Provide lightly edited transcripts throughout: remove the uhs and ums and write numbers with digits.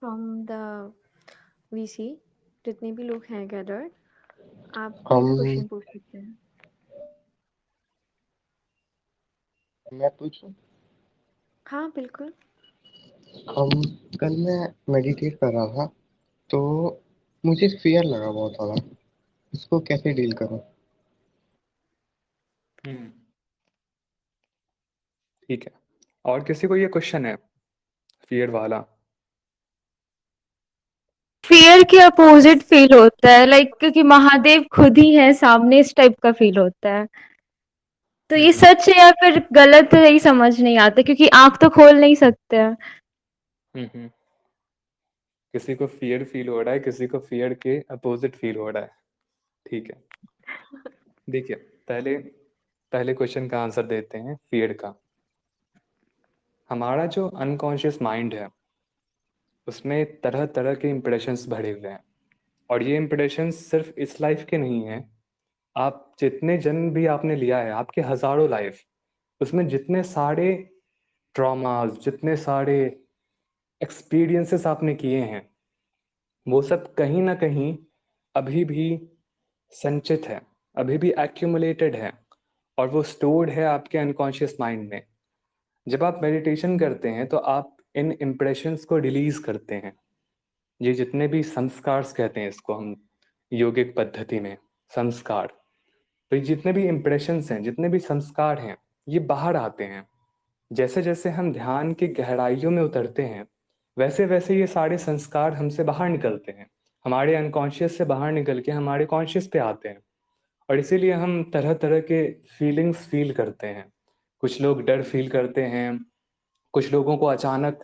From the VC, जितने भी लोग हैं गैदर्ड, आप कोई भी हम क्वेश्चन पूछ सकते हैं। मैं पूछूं। हाँ, बिल्कुल। हम कल मैं मेडिटेट कर रहा था, तो मुझे फियर लगा बहुत ज़्यादा। इसको कैसे डील करूं? हम्म, ठीक है। और किसी को ये क्वेश्चन है फियर वाला? फियर के अपोजिट फील होता है, लाइक क्योंकि महादेव खुद ही है सामने, इस टाइप का फील होता है। तो ये हम्म सच है या फिर गलत है, यही समझ नहीं आता, क्योंकि आंख तो खोल नहीं सकते हैं। हम्म किसी को फियर फील हो रहा है, किसी को फियर के अपोजिट फील हो रहा है। ठीक है, देखिए, पहले पहले क्वेश्चन का आंसर देते हैं फियर का। हमारा जो अनकॉन्शियस माइंड है उसमें तरह तरह के इम्प्रेशंस भरे हुए हैं, और ये इम्प्रेशंस सिर्फ इस लाइफ के नहीं हैं। आप जितने जन्म भी आपने लिया है, आपके हजारों लाइफ, उसमें जितने सारे ट्रॉमास, जितने सारे एक्सपीरियंसेस आपने किए हैं, वो सब कहीं ना कहीं अभी भी संचित है, अभी भी एक्यूमुलेटेड है, और वो स्टोर्ड है आपके अनकॉन्शियस माइंड में। जब आप मेडिटेशन करते हैं तो आप इन इम्प्रेशंस को रिलीज करते हैं। ये जितने भी संस्कार कहते हैं इसको हम योगिक पद्धति में, संस्कार। तो ये जितने भी इम्प्रेशंस हैं, जितने भी संस्कार हैं, ये बाहर आते हैं। जैसे जैसे हम ध्यान की गहराइयों में उतरते हैं, वैसे वैसे ये सारे संस्कार हमसे बाहर निकलते हैं, हमारे अनकॉन्शियस से बाहर निकल के हमारे कॉन्शियस पे आते हैं। और इसीलिए हम तरह तरह के फीलिंग्स फील करते हैं। कुछ लोग डर फील करते हैं, कुछ लोगों को अचानक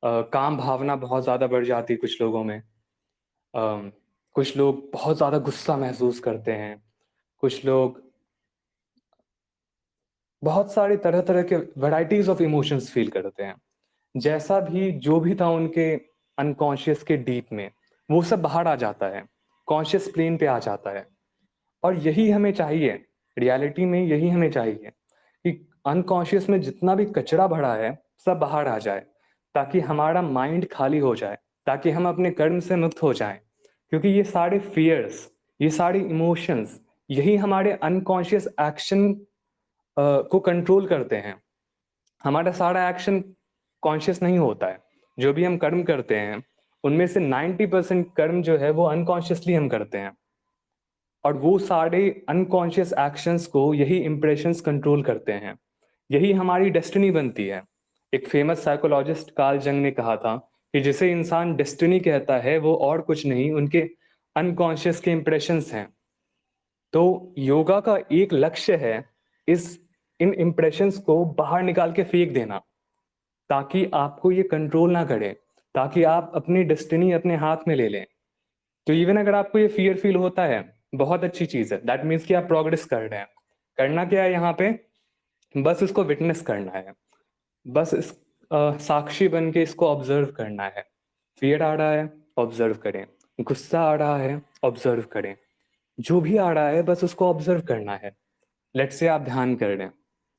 काम भावना बहुत ज़्यादा बढ़ जाती है, कुछ लोगों में कुछ लोग बहुत ज़्यादा गुस्सा महसूस करते हैं, कुछ लोग बहुत सारे तरह तरह के वैराइटीज ऑफ इमोशंस फील करते हैं। जैसा भी जो भी था उनके अनकॉन्शियस के डीप में, वो सब बाहर आ जाता है, कॉन्शियस प्लेन पे आ जाता है। और यही हमें चाहिए, रियलिटी में यही हमें चाहिए कि अनकॉन्शियस में जितना भी कचरा भरा है सब बाहर आ जाए, ताकि हमारा माइंड खाली हो जाए, ताकि हम अपने कर्म से मुक्त हो जाएं। क्योंकि ये सारे फियर्स, ये सारे इमोशंस, यही हमारे अनकॉन्शियस एक्शन को कंट्रोल करते हैं। हमारा सारा एक्शन कॉन्शियस नहीं होता है। जो भी हम कर्म करते हैं उनमें से 90% कर्म जो है वो अनकॉन्शियसली हम करते हैं, और वो सारे अनकॉन्शियस एक्शंस को यही इम्प्रेशंस कंट्रोल करते हैं। यही हमारी डेस्टिनी बनती है। एक फेमस साइकोलॉजिस्ट कार्ल जंग ने कहा था कि जिसे इंसान डेस्टिनी कहता है वो और कुछ नहीं, उनके अनकॉन्शियस के इम्प्रेशंस हैं। तो योगा का एक लक्ष्य है इस इन इम्प्रेशंस को बाहर निकाल के फेंक देना, ताकि आपको ये कंट्रोल ना करे, ताकि आप अपनी डेस्टिनी अपने हाथ में ले लें। तो इवन अगर आपको ये फियर फील होता है, बहुत अच्छी चीज है, दैट मीन्स कि आप प्रोग्रेस कर रहे हैं। करना क्या है यहाँ पे? बस इसको विटनेस करना है, बस इस साक्षी बन के इसको ऑब्जर्व करना है। फियर आ रहा है, ऑब्जर्व करें। गुस्सा आ रहा है, ऑब्जर्व करें। जो भी आ रहा है बस उसको ऑब्जर्व करना है। लेट्स से आप ध्यान कर रहे हैं,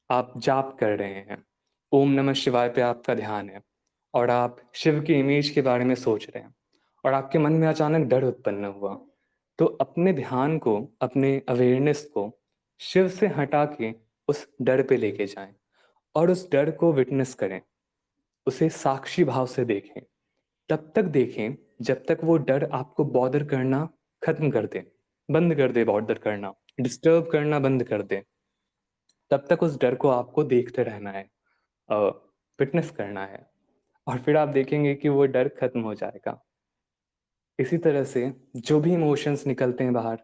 आप जाप कर रहे हैं, ओम नमः शिवाय पे आपका ध्यान है, और आप शिव की इमेज के बारे में सोच रहे हैं, और आपके मन में अचानक डर उत्पन्न हुआ। तो अपने ध्यान को, अपने अवेयरनेस को शिव से हटा के उस डर पे लेके जाएं, और उस डर को विटनेस करें, उसे साक्षी भाव से देखें। तब तक देखें जब तक वो डर आपको बॉदर करना खत्म कर दे, बंद कर दे, बॉदर करना, डिस्टर्ब करना बंद कर दे। तब तक उस डर को आपको देखते रहना है, फिटनेस करना है, और फिर आप देखेंगे कि वो डर खत्म हो जाएगा। इसी तरह से जो भी इमोशंस निकलते हैं बाहर,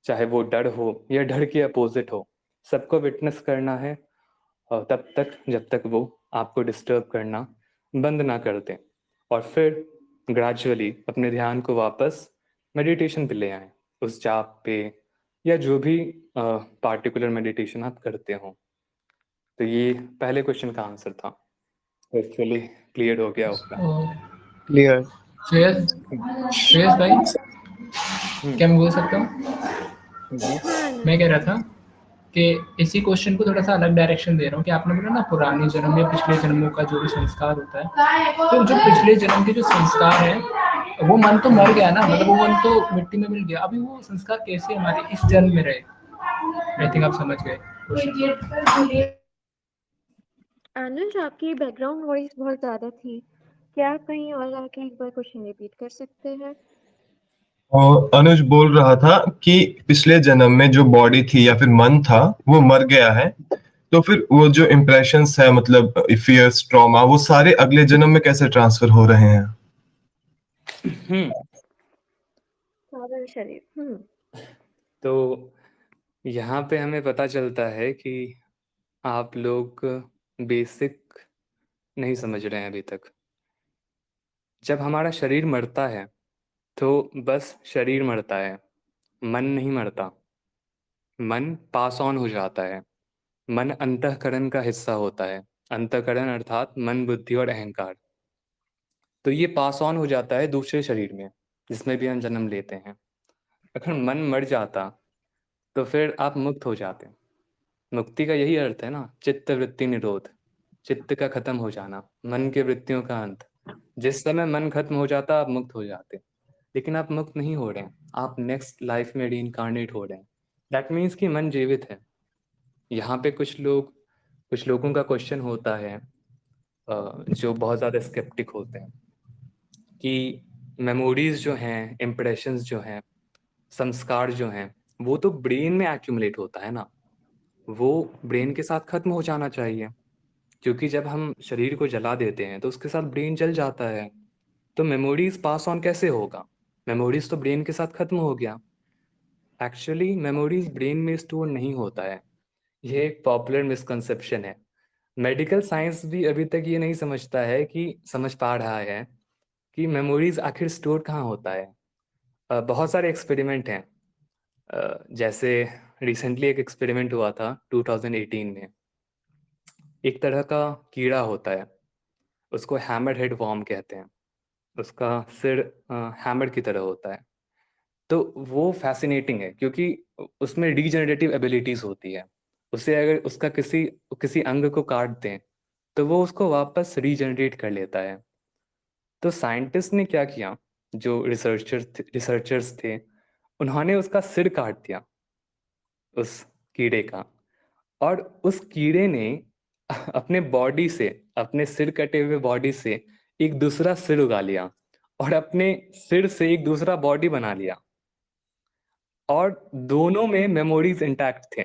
चाहे वो डर हो या डर के अपोजिट हो, सबको विटनेस करना है, और तब तक जब तक वो आपको डिस्टर्ब करना बंद ना कर दें। और फिर ग्रेजुअली अपने ध्यान को वापस मेडिटेशन पे ले आएं, उस जाप पे, या जो भी पार्टिकुलर मेडिटेशन आप करते हो। तो ये पहले क्वेश्चन का आंसर था। होपफुली क्लियर हो गया होगा। क्लियर। श्रेयस, श्रेयस भाई, हम्म क्या मैं बोल सकता हूँ? हाँ, मैं कह नहीं। रहा था कि इसी क्वेश्चन को थोड़ा सा अलग डायरेक्शन दे रहा हूँ कि आपने बोला ना पुराने जन्म या पिछले जन्मों का जो भी संस्कार होता है, तो जो पिछले जन्म के जो संस्कार है वो मन तो मर गया ना, मतलब वो मन तो मिट्टी में मिल गया, अभी वो संस्कार कैसे हमारे इस जन्म में रहे? आई थिंक आप समझ गए क्वेश्चन। अनुज, आपकी बैकग्राउंड वॉइस बहुत ज़्यादा थी। क्या आप कहीं और आके एक बार क्वेश्चन रिपीट कर सकते हैं? और अनुज बोल रहा था कि पिछले जन्म में जो बॉडी थी या फिर मन था वो मर गया है, तो फिर वो जो इम्प्रेशंस है, मतलब फियर्स, ट्रॉमा, वो सारे अगले जन्म में कैसे ट्रांसफर हो रहे हैं? सारा शरीर। तो यहाँ पे हमें पता चलता है कि आप लोग बेसिक नहीं समझ रहे हैं अभी तक। जब हमारा शरीर मरता है तो बस शरीर मरता है, मन नहीं मरता। मन पास ऑन हो जाता है। मन अंतःकरण का हिस्सा होता है। अंतःकरण अर्थात मन, बुद्धि और अहंकार। तो ये पास ऑन हो जाता है दूसरे शरीर में, जिसमें भी हम जन्म लेते हैं। अगर मन मर जाता तो फिर आप मुक्त हो जाते। मुक्ति का यही अर्थ है ना, चित्त वृत्ति निरोध, चित्त का खत्म हो जाना, मन के वृत्तियों का अंत। जिस समय मन खत्म हो जाता आप मुक्त हो जाते। लेकिन आप मुक्त नहीं हो रहे हैं, आप नेक्स्ट लाइफ में रीइंकार्नेट हो रहे हैं। दैट मीन्स कि मन जीवित है। यहाँ पे कुछ लोगों का क्वेश्चन होता है, जो बहुत ज़्यादा स्केप्टिक होते हैं कि मेमोरीज जो हैं, इम्प्रेशंस जो हैं, संस्कार जो हैं, वो तो ब्रेन में एक्यूमुलेट होता है ना, वो ब्रेन के साथ खत्म हो जाना चाहिए। क्योंकि जब हम शरीर को जला देते हैं तो उसके साथ ब्रेन जल जाता है। तो मेमोरीज पास ऑन कैसे होगा? मेमोरीज तो ब्रेन के साथ खत्म हो गया। एक्चुअली मेमोरीज ब्रेन में स्टोर नहीं होता है। ये एक पॉपुलर मिसकंसेप्शन है। मेडिकल साइंस भी अभी तक ये नहीं समझ पा रहा है कि मेमोरीज आखिर स्टोर कहाँ होता है। बहुत सारे एक्सपेरिमेंट हैं। जैसे रिसेंटली एक एक्सपेरिमेंट हुआ था 2018 में। एक तरह का कीड़ा होता है, उसको हैमर हेड वॉर्म कहते हैं। उसका सिर हैमर की तरह होता है। तो वो फैसिनेटिंग है क्योंकि उसमें रीजनरेटिव एबिलिटीज़ होती है। उसे अगर उसका किसी किसी अंग को काट दें तो वो उसको वापस रीजनरेट कर लेता है। तो साइंटिस्ट ने क्या किया, जो रिसर्चर्स थे, उन्होंने उसका सिर काट दिया उस कीड़े का। और उस कीड़े ने अपने बॉडी से, अपने सिर कटे हुए बॉडी से एक दूसरा सिर उगा लिया और अपने सिर से एक दूसरा बॉडी बना लिया। और दोनों में मेमोरीज इंटैक्ट थे।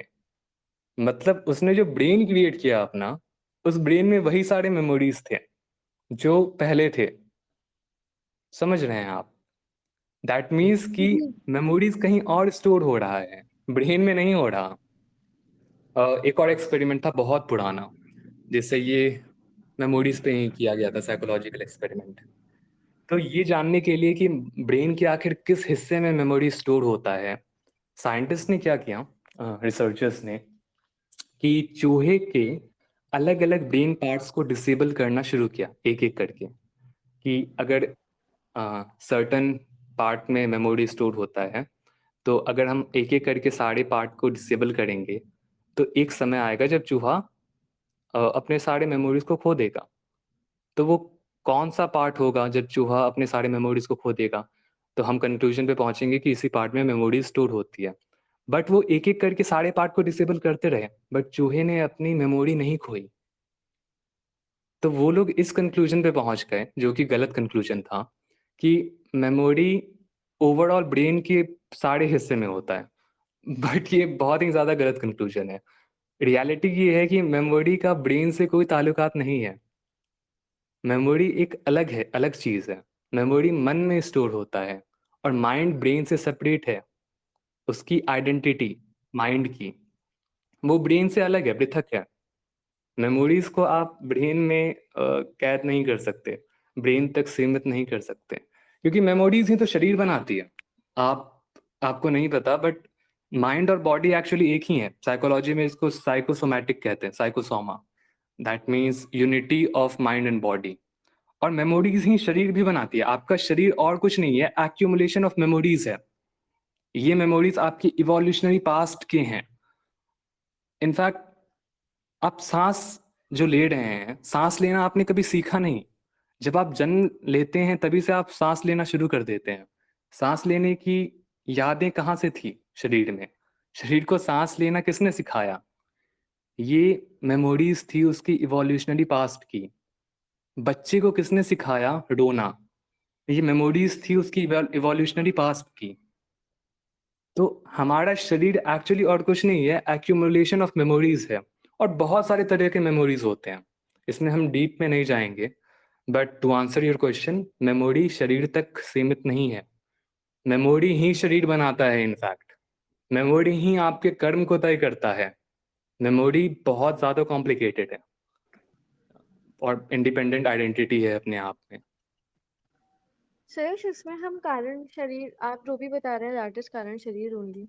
मतलब उसने जो ब्रेन क्रिएट किया अपना, उस ब्रेन में वही सारे मेमोरीज थे जो पहले थे। समझ रहे हैं आप? दैट मीन्स कि मेमोरीज कहीं और स्टोर हो रहा है, ब्रेन में नहीं हो रहा। एक और एक्सपेरिमेंट था बहुत पुराना, जिससे ये मेमोरीज पे ही किया गया था, साइकोलॉजिकल एक्सपेरिमेंट। तो ये जानने के लिए कि ब्रेन के आखिर किस हिस्से में मेमोरी स्टोर होता है, साइंटिस्ट ने क्या किया, रिसर्चर्स ने, कि चूहे के अलग अलग ब्रेन पार्ट्स को डिसेबल करना शुरू किया एक एक करके। कि अगर सर्टन पार्ट में मेमोरी स्टोर होता है तो अगर हम एक एक करके सारे पार्ट को डिसेबल करेंगे तो एक समय आएगा जब चूहा अपने सारे मेमोरीज को खो देगा। तो वो कौन सा पार्ट होगा जब चूहा अपने सारे मेमोरीज को खो देगा? तो हम कंक्लूजन पे पहुंचेंगे कि इसी पार्ट में मेमोरी स्टोर होती है। बट वो एक एक करके सारे पार्ट को डिसेबल करते रहे, बट चूहे ने अपनी मेमोरी नहीं खोई। तो वो लोग इस कंक्लूजन पे पहुंच गए, जो कि गलत कंक्लूजन था, कि मेमोरी ओवरऑल ब्रेन के सारे हिस्से में होता है। बट ये बहुत ही ज़्यादा गलत कंक्लूजन है। रियलिटी ये है कि मेमोरी का ब्रेन से कोई ताल्लुकात नहीं है। मेमोरी एक अलग है, अलग चीज़ है। मेमोरी मन में स्टोर होता है और माइंड ब्रेन से सेपरेट है। उसकी आइडेंटिटी माइंड की, वो ब्रेन से अलग है, पृथक है। मेमोरीज को आप ब्रेन में कैद नहीं कर सकते, ब्रेन तक सीमित नहीं कर सकते, क्योंकि मेमोरीज ही तो शरीर बनाती है। आपको नहीं पता, बट माइंड और बॉडी एक्चुअली एक ही है। साइकोलॉजी में इसको साइकोसोमैटिक कहते हैं, psychosoma. That means unity of mind and body. और मेमोरीज ही शरीर भी बनाती है। आपका शरीर और कुछ नहीं है, एक्यूमुलेशन ऑफ मेमोरीज है। ये मेमोरीज आपकी इवोल्यूशनरी पास्ट के हैं। इनफैक्ट आप सांस जो ले रहे हैं, सांस लेना आपने कभी सीखा नहीं। जब आप जन्म लेते हैं तभी से आप सांस लेना शुरू कर देते हैं। सांस लेने की यादें कहाँ से थी शरीर में? शरीर को सांस लेना किसने सिखाया? ये मेमोरीज थी उसकी इवोल्यूशनरी पास्ट की। बच्चे को किसने सिखाया रोना? ये मेमोरीज थी उसकी इवोल्यूशनरी पास्ट की। तो हमारा शरीर एक्चुअली और कुछ नहीं है, एक्यूमुलेशन ऑफ मेमोरीज है। और बहुत सारे तरह के मेमोरीज होते हैं, इसमें हम डीप में नहीं जाएंगे। But to answer your question, memory शरीर तक सीमित नहीं है। मेमोरी ही शरीर बनाता है। इनफैक्ट मेमोरी ही आपके कर्म को तय करता है। मेमोरी बहुत ज़्यादा कॉम्प्लिकेटेड है और इंडिपेंडेंट आइडेंटिटी है अपने आप में। सुयश, इसमें हम कारण शरीर, आप जो भी बता रहे हैं दैट इज कारण शरीर only,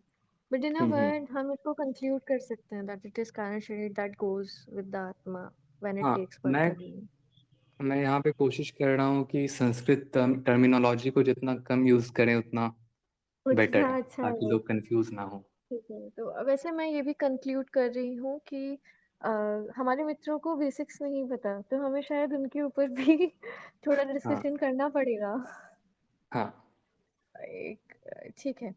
but in a word हम इसको कंक्लूड कर सकते हैं दैट इट इज कारण शरीर दैट गोज विद द आत्मा व्हेन इट हाँ, टेक्स बर्थ अगेन। मैं यहाँ पे कोशिश कर रहा हूँ कि संस्कृत टर्मिनोलॉजी को जितना कम यूज़ करें उतना बेटर उतना है, अच्छा ताकि है। लोग कंफ्यूज ना हो। ठीक है, तो वैसे मैं ये भी कंक्लूड कर रही हूँ कि अ, हमारे मित्रों को बेसिक्स नहीं पता, तो हमें शायद उनके ऊपर भी थोड़ा हाँ डिस्कशन करना पड़ेगा। हाँ। एक ठीक है,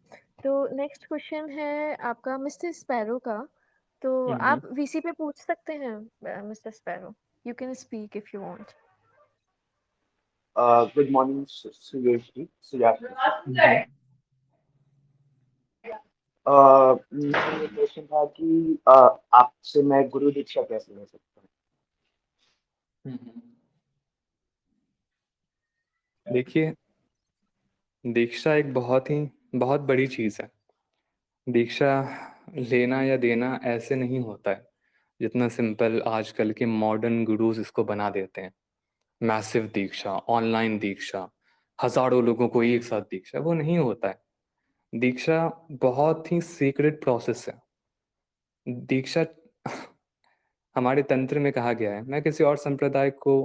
तो नेक्स्ट क्वेश्चन है आपका मिस्टर स्पैरो का। तो हम्म। आप वीसी पे पूछ सकते हैं mister Sparrow, you can speak if you want. Good morning Suyash ji. मेरा ये क्वेश्चन था कि आपसे मैं गुरु दीक्षा कैसे ले सकता हम्म। देखिए, दीक्षा एक बहुत बड़ी चीज़ है। दीक्षा लेना या देना ऐसे नहीं होता है जितना सिंपल आजकल के मॉडर्न गुरुज इसको बना देते हैं। मैसिव दीक्षा, ऑनलाइन दीक्षा, हजारों लोगों को एक साथ दीक्षा, वो नहीं होता है। दीक्षा बहुत ही सीक्रेट प्रोसेस है। दीक्षा हमारे तंत्र में कहा गया है, मैं किसी और संप्रदाय को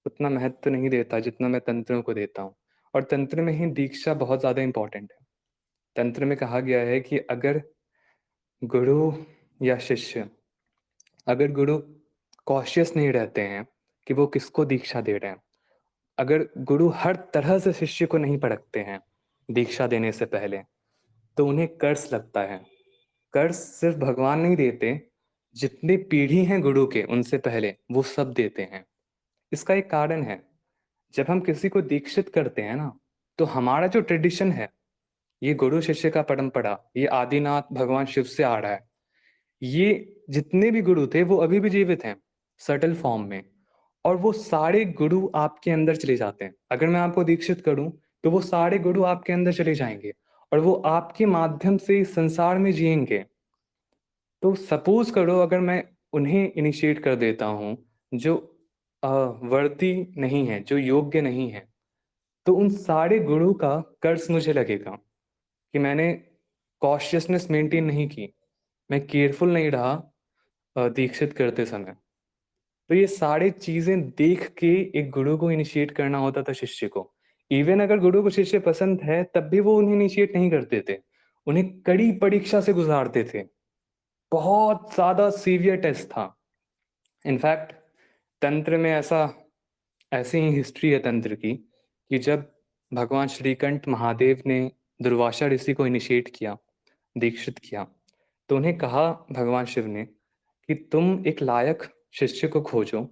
उतना महत्व नहीं देता जितना मैं तंत्रों को देता हूँ। और तंत्र में ही दीक्षा बहुत ज़्यादा इंपॉर्टेंट है। तंत्र में कहा गया है कि अगर गुरु या शिष्य, अगर गुरु कॉशियस नहीं रहते हैं कि वो किसको दीक्षा दे रहे हैं, अगर गुरु हर तरह से शिष्य को नहीं परखते हैं दीक्षा देने से पहले, तो उन्हें कर्स लगता है। कर्स सिर्फ भगवान नहीं देते, जितनी पीढ़ी हैं गुरु के उनसे पहले वो सब देते हैं। इसका एक कारण है, जब हम किसी को दीक्षित करते हैं ना, तो हमारा जो ट्रेडिशन है, ये गुरु शिष्य का परंपरा, ये आदिनाथ भगवान शिव से आ रहा है। ये जितने भी गुरु थे वो अभी भी जीवित हैं सटल फॉर्म में, और वो सारे गुरु आपके अंदर चले जाते हैं। अगर मैं आपको दीक्षित करूं तो वो सारे गुरु आपके अंदर चले जाएंगे और वो आपके माध्यम से इस संसार में जिएंगे। तो सपोज करो अगर मैं उन्हें इनिशिएट कर देता हूँ जो वर्दी नहीं है, जो योग्य नहीं है, तो उन सारे गुरु का कर्ज मुझे लगेगा कि मैंने कॉशियसनेस मेंटेन नहीं की, मैं केयरफुल नहीं रहा दीक्षित करते समय। तो ये सारी चीजें देख के एक गुरु को इनिशिएट करना होता था शिष्य को। इवन अगर गुरु को शिष्य पसंद है तब भी वो उन्हें इनिशिएट नहीं करते थे, उन्हें कड़ी परीक्षा से गुजारते थे। बहुत ज्यादा सीवियर टेस्ट था। इनफैक्ट तंत्र में ऐसी ही हिस्ट्री है तंत्र की कि जब भगवान श्रीकंठ महादेव ने दुर्वासा ऋषि को इनिशिएट किया, दीक्षित किया, तो उन्हें कहा भगवान शिव ने कि तुम एक लायक शिष्य को खोजो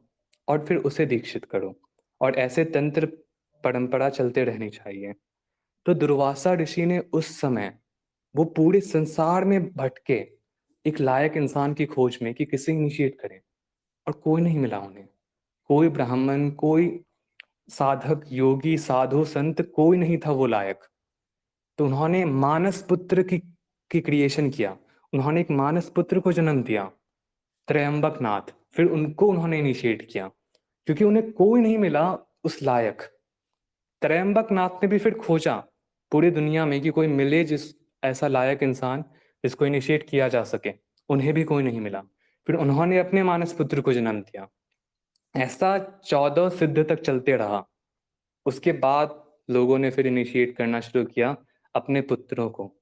और फिर उसे दीक्षित करो, और ऐसे तंत्र परंपरा चलते रहनी चाहिए। तो दुर्वासा ऋषि ने उस समय वो पूरे संसार में भटके एक लायक इंसान की खोज में कि किसे इनिशिएट करें, और कोई नहीं मिला उन्हें। कोई ब्राह्मण, कोई साधक, योगी, साधु, संत, कोई नहीं था वो लायक। तो उन्होंने मानस पुत्र की क्रिएशन किया। उन्होंने एक मानस पुत्र को जन्म दिया, त्रयंबक नाथ। फिर उनको उन्होंने इनिशिएट किया क्योंकि उन्हें कोई नहीं मिला उस लायक। त्रयंबक नाथ ने भी फिर खोजा पूरी दुनिया में कि कोई मिले जिस ऐसा लायक इंसान जिसको इनिशिएट किया जा सके, उन्हें भी कोई नहीं मिला। फिर उन्होंने अपने मानस पुत्र को जन्म दिया। ऐसा 14 सिद्ध तक चलते रहा। उसके बाद लोगों ने फिर इनिशिएट करना शुरू किया अपने पुत्रों को,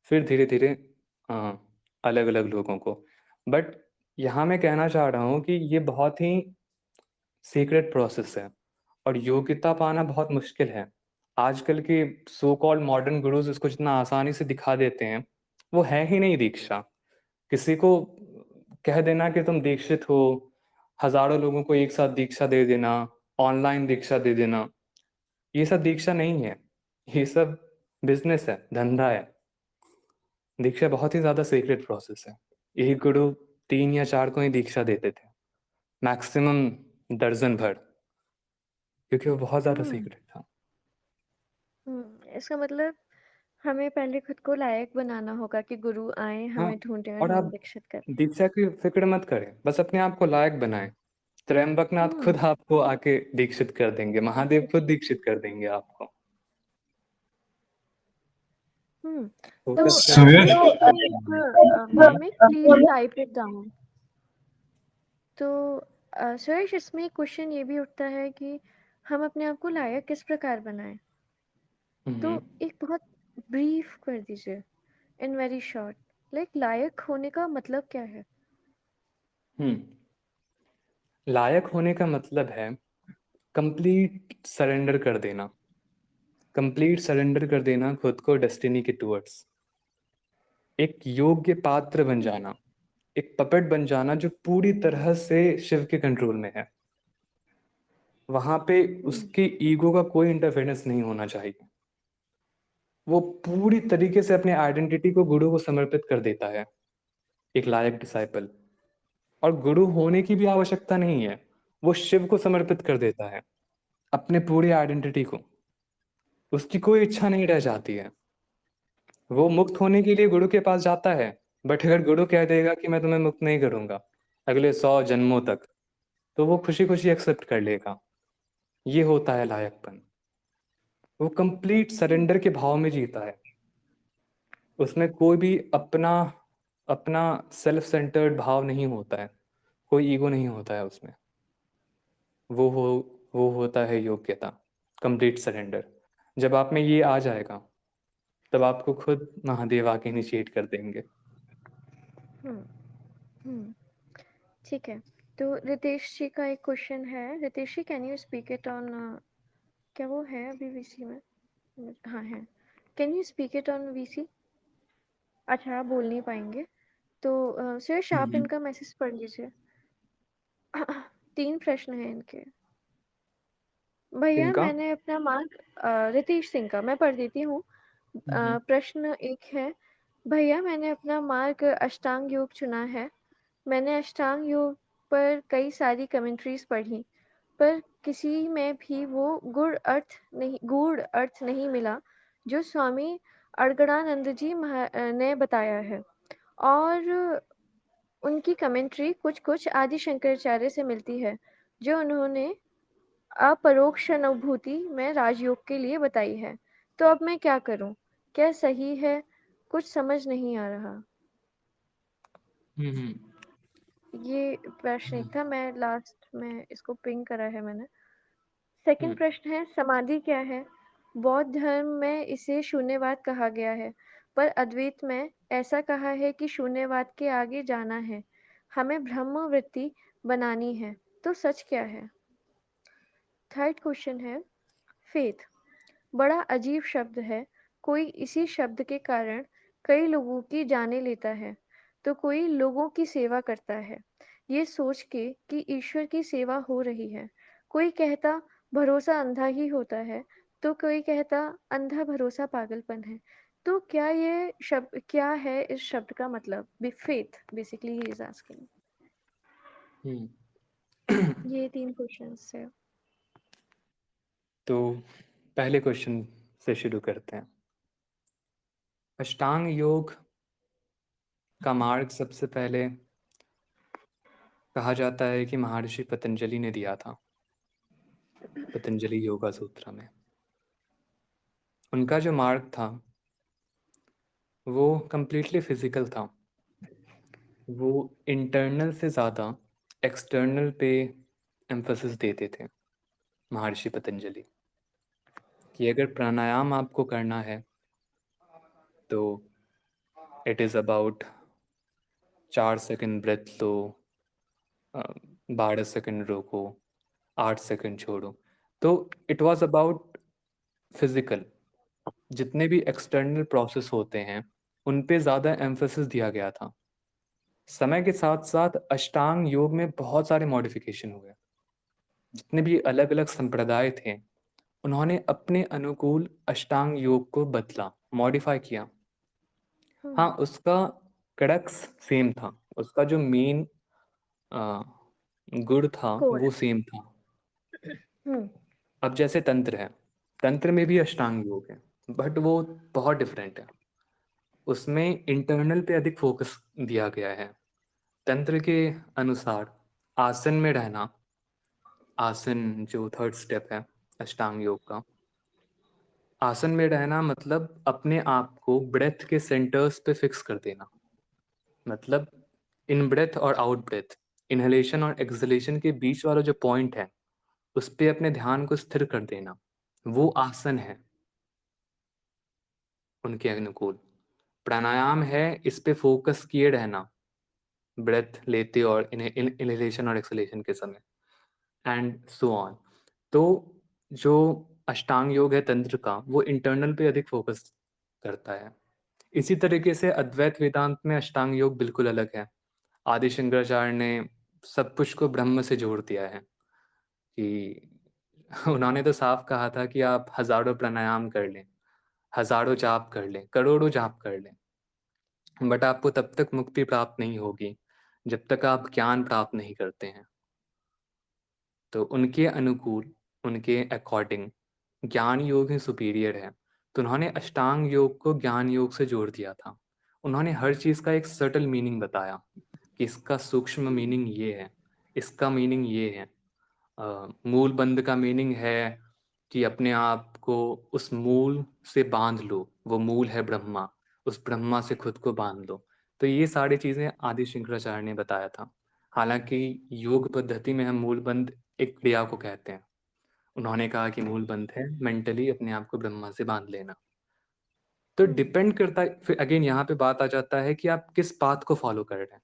फिर धीरे धीरे अलग अलग लोगों को। बट यहाँ मैं कहना चाह रहा हूँ कि ये बहुत ही सीक्रेट प्रोसेस है और योग्यता पाना बहुत मुश्किल है। आजकल के सो कॉल्ड मॉडर्न गुरुज इसको जितना आसानी से दिखा देते हैं, वो है ही नहीं दीक्षा। किसी को कह देना कि तुम दीक्षित हो, हजारों लोगों को एक साथ दीक्षा दे देना, ऑनलाइन दीक्षा दे देना, ये सब दीक्षा नहीं है। ये सब बिजनेस है, धंधा है। दीक्षा बहुत ही ज्यादा सीक्रेट प्रोसेस है। एक गुरु 3 या 4 को ही दीक्षा देते थे, मैक्सिमम दर्जन भर, क्योंकि वो बहुत ज्यादा हम्म सीक्रेट था। इसका मतलब हमें पहले खुद को लायक बनाना होगा कि गुरु आए, हाँ, हमें ढूंढे और और हमें आप दीक्षित करें। दीक्षा की फिक्र मत करें, बस अपने आप को लायक बनाएं। त्र्यंबकनाथ हम्म खुद आपको आके दीक्षित कर देंगे, महादेव खुद दीक्षित कर देंगे आपको। हम्म तो फोकस करें। Suyash, mimic please type it down. तो सुरेश, इसमें क्वेश्चन ये भी उठता है कि हम अपने आप को लायक किस प्रकार बनाएं। तो हम्म एक बहुत ब्रीफ कर दीजिए, इन वेरी शॉर्ट, लाइक लायक होने का मतलब क्या है। हम्म लायक होने का मतलब है कंप्लीट सरेंडर कर देना। कंप्लीट सरेंडर कर देना खुद को डेस्टिनी के टूवर्ड्स। एक योग्य पात्र बन जाना, एक पपेट बन जाना जो पूरी तरह से शिव के कंट्रोल में है। वहां पे हम्म उसके ईगो का कोई इंटरफेरेंस नहीं होना चाहिए। वो पूरी तरीके से अपने आइडेंटिटी को गुरु को समर्पित कर देता है, एक लायक डिसाइपल। और गुरु होने की भी आवश्यकता नहीं है, वो शिव को समर्पित कर देता है अपने पूरी आइडेंटिटी को। उसकी कोई इच्छा नहीं रह जाती है। वो मुक्त होने के लिए गुरु के पास जाता है, बट अगर गुरु कह देगा कि मैं तुम्हें मुक्त नहीं करूंगा अगले 100 जन्मों तक, तो वो खुशी खुशी एक्सेप्ट कर लेगा। ये होता है लायकपन। वो कंप्लीट हम्म सरेंडर के भाव में जीता है। उसमें कोई भी अपना अपना सेल्फ सेंटर्ड भाव नहीं होता है, कोई ईगो नहीं होता है उसमें। वो हो वो होता है योग्यता, कंप्लीट सरेंडर। जब आप में ये आ जाएगा, तब आपको खुद महादेव आके इनिशिएट कर देंगे। हम्म हम्म, ठीक है। तो रितेश जी का एक क्वेश्चन है। Ritesh ji, can you speak it on, क्या वो है अभी वीसी में? हाँ है। Can you speak it on VC? अच्छा, आप बोल नहीं पाएंगे तो सुरेश, आप हम्म इनका मैसेज पढ़ लीजिए। 3 प्रश्न हैं इनके। भैया इनका। मैंने अपना मार्ग, रितेश सिंह का मैं पढ़ देती हूँ। हम्म प्रश्न 1 है, भैया मैंने अपना मार्ग अष्टांग योग चुना है। मैंने अष्टांग योग पर कई सारी कमेंट्रीज पढ़ी, पर किसी में भी वो गूढ़ अर्थ नहीं मिला जो स्वामी अड़गड़ानंद जी ने बताया है। और उनकी कमेंट्री कुछ कुछ आदि शंकराचार्य से मिलती है, जो उन्होंने अपरोक्ष अनुभूति में राजयोग के लिए बताई है। तो अब मैं क्या करूं? क्या सही है? कुछ समझ नहीं आ रहा। हम्म ये प्रश्न एक था, मैं लास्ट में इसको पिंग करा है मैंने। सेकंड हम्म प्रश्न है, समाधि क्या है? बौद्ध धर्म में इसे शून्यवाद कहा गया है, पर अद्वैत में ऐसा कहा है कि शून्यवाद के आगे जाना है, हमें ब्रह्म वृत्ति बनानी है। तो सच क्या है? थर्ड क्वेश्चन है, फेथ बड़ा अजीब शब्द है। कोई इसी शब्द के कारण कई लोगों की जानें लेता है, तो कोई लोगों की सेवा करता है, ये सोच के कि ईश्वर की सेवा हो रही है। कोई कहता भरोसा अंधा ही होता है, तो कोई कहता अंधा भरोसा पागलपन है। तो क्या है इस शब्द का मतलब? फेथ बेसिकली ही इज आस्किंग। हम्म ये 3 क्वेश्चंस है। तो पहले क्वेश्चन से शुरू करते हैं। अष्टांग योग का मार्ग सबसे पहले कहा जाता है कि महर्षि पतंजलि ने दिया था, पतंजलि योगा सूत्र में। उनका जो मार्ग था वो कंप्लीटली फिजिकल था। वो इंटरनल से ज़्यादा एक्सटर्नल पे एम्फोसिस देते थे महर्षि पतंजलि, कि अगर प्राणायाम आपको करना है तो it is about 4 second breath लो, 12 सेकंड रोको, 8 सेकंड छोड़ो। तो इट वाज अबाउट फिजिकल, जितने भी एक्सटर्नल प्रोसेस होते हैं उन पे ज़्यादा एम्फेसिस दिया गया था। समय के साथ साथ अष्टांग योग में बहुत सारे मॉडिफिकेशन हुए। जितने भी अलग अलग संप्रदाय थे उन्होंने अपने अनुकूल अष्टांग योग को बदला, मॉडिफाई किया। हाँ, उसका क्रक्स सेम था, उसका जो मेन गुण था कोड। वो सेम था। हम्म अब जैसे तंत्र है, तंत्र में भी अष्टांग योग है बट वो बहुत डिफरेंट है। उसमें इंटरनल पे अधिक फोकस दिया गया है। तंत्र के अनुसार आसन में रहना, आसन जो थर्ड स्टेप है अष्टांग योग का, आसन में रहना मतलब अपने आप को ब्रेथ के सेंटर्स पे फिक्स कर देना। मतलब इन ब्रेथ और आउट ब्रेथ, इनहेलेशन और एक्सहेलेशन के बीच वाला जो पॉइंट है उस पे अपने ध्यान को स्थिर कर देना, वो आसन है उनके अनुकूल। प्राणायाम है इस पे फोकस किए रहना, ब्रेथ लेते और इनहेलेशन और एक्सहेलेशन के समय, एंड सो ऑन। तो जो अष्टांग योग है तंत्र का, वो इंटरनल पे अधिक फोकस करता है। इसी तरीके से अद्वैत वेदांत में अष्टांग योग बिल्कुल अलग है। आदि शंकराचार्य ने सब कुछ को ब्रह्म से जोड़ दिया है कि उन्होंने तो साफ कहा था कि आप हजारों प्राणायाम कर लें, हजारों जाप कर लें, करोड़ों जाप कर लें, बट आपको तब तक मुक्ति प्राप्त नहीं होगी जब तक आप ज्ञान प्राप्त नहीं करते हैं। तो उनके अनुकूल, उनके अकॉर्डिंग ज्ञान योग ही सुपीरियर है। तो उन्होंने अष्टांग योग को ज्ञान योग से जोड़ दिया था। उन्होंने हर चीज़ का एक सटल मीनिंग बताया कि इसका सूक्ष्म मीनिंग ये है, इसका मीनिंग ये है। मूल बंध का मीनिंग है कि अपने आप को उस मूल से बांध लो, वो मूल है ब्रह्मा, उस ब्रह्मा से खुद को बांध लो। तो ये सारी चीज़ें आदि शंकराचार्य ने बताया था। हालांकि योग पद्धति में हम मूल बंध एक क्रिया को कहते हैं, उन्होंने कहा कि मूल बंध है मेंटली अपने आप को ब्रह्मा से बांध लेना। तो डिपेंड करता है, फिर अगेन यहाँ पे बात आ जाता है कि आप किस पाथ को फॉलो कर रहे हैं,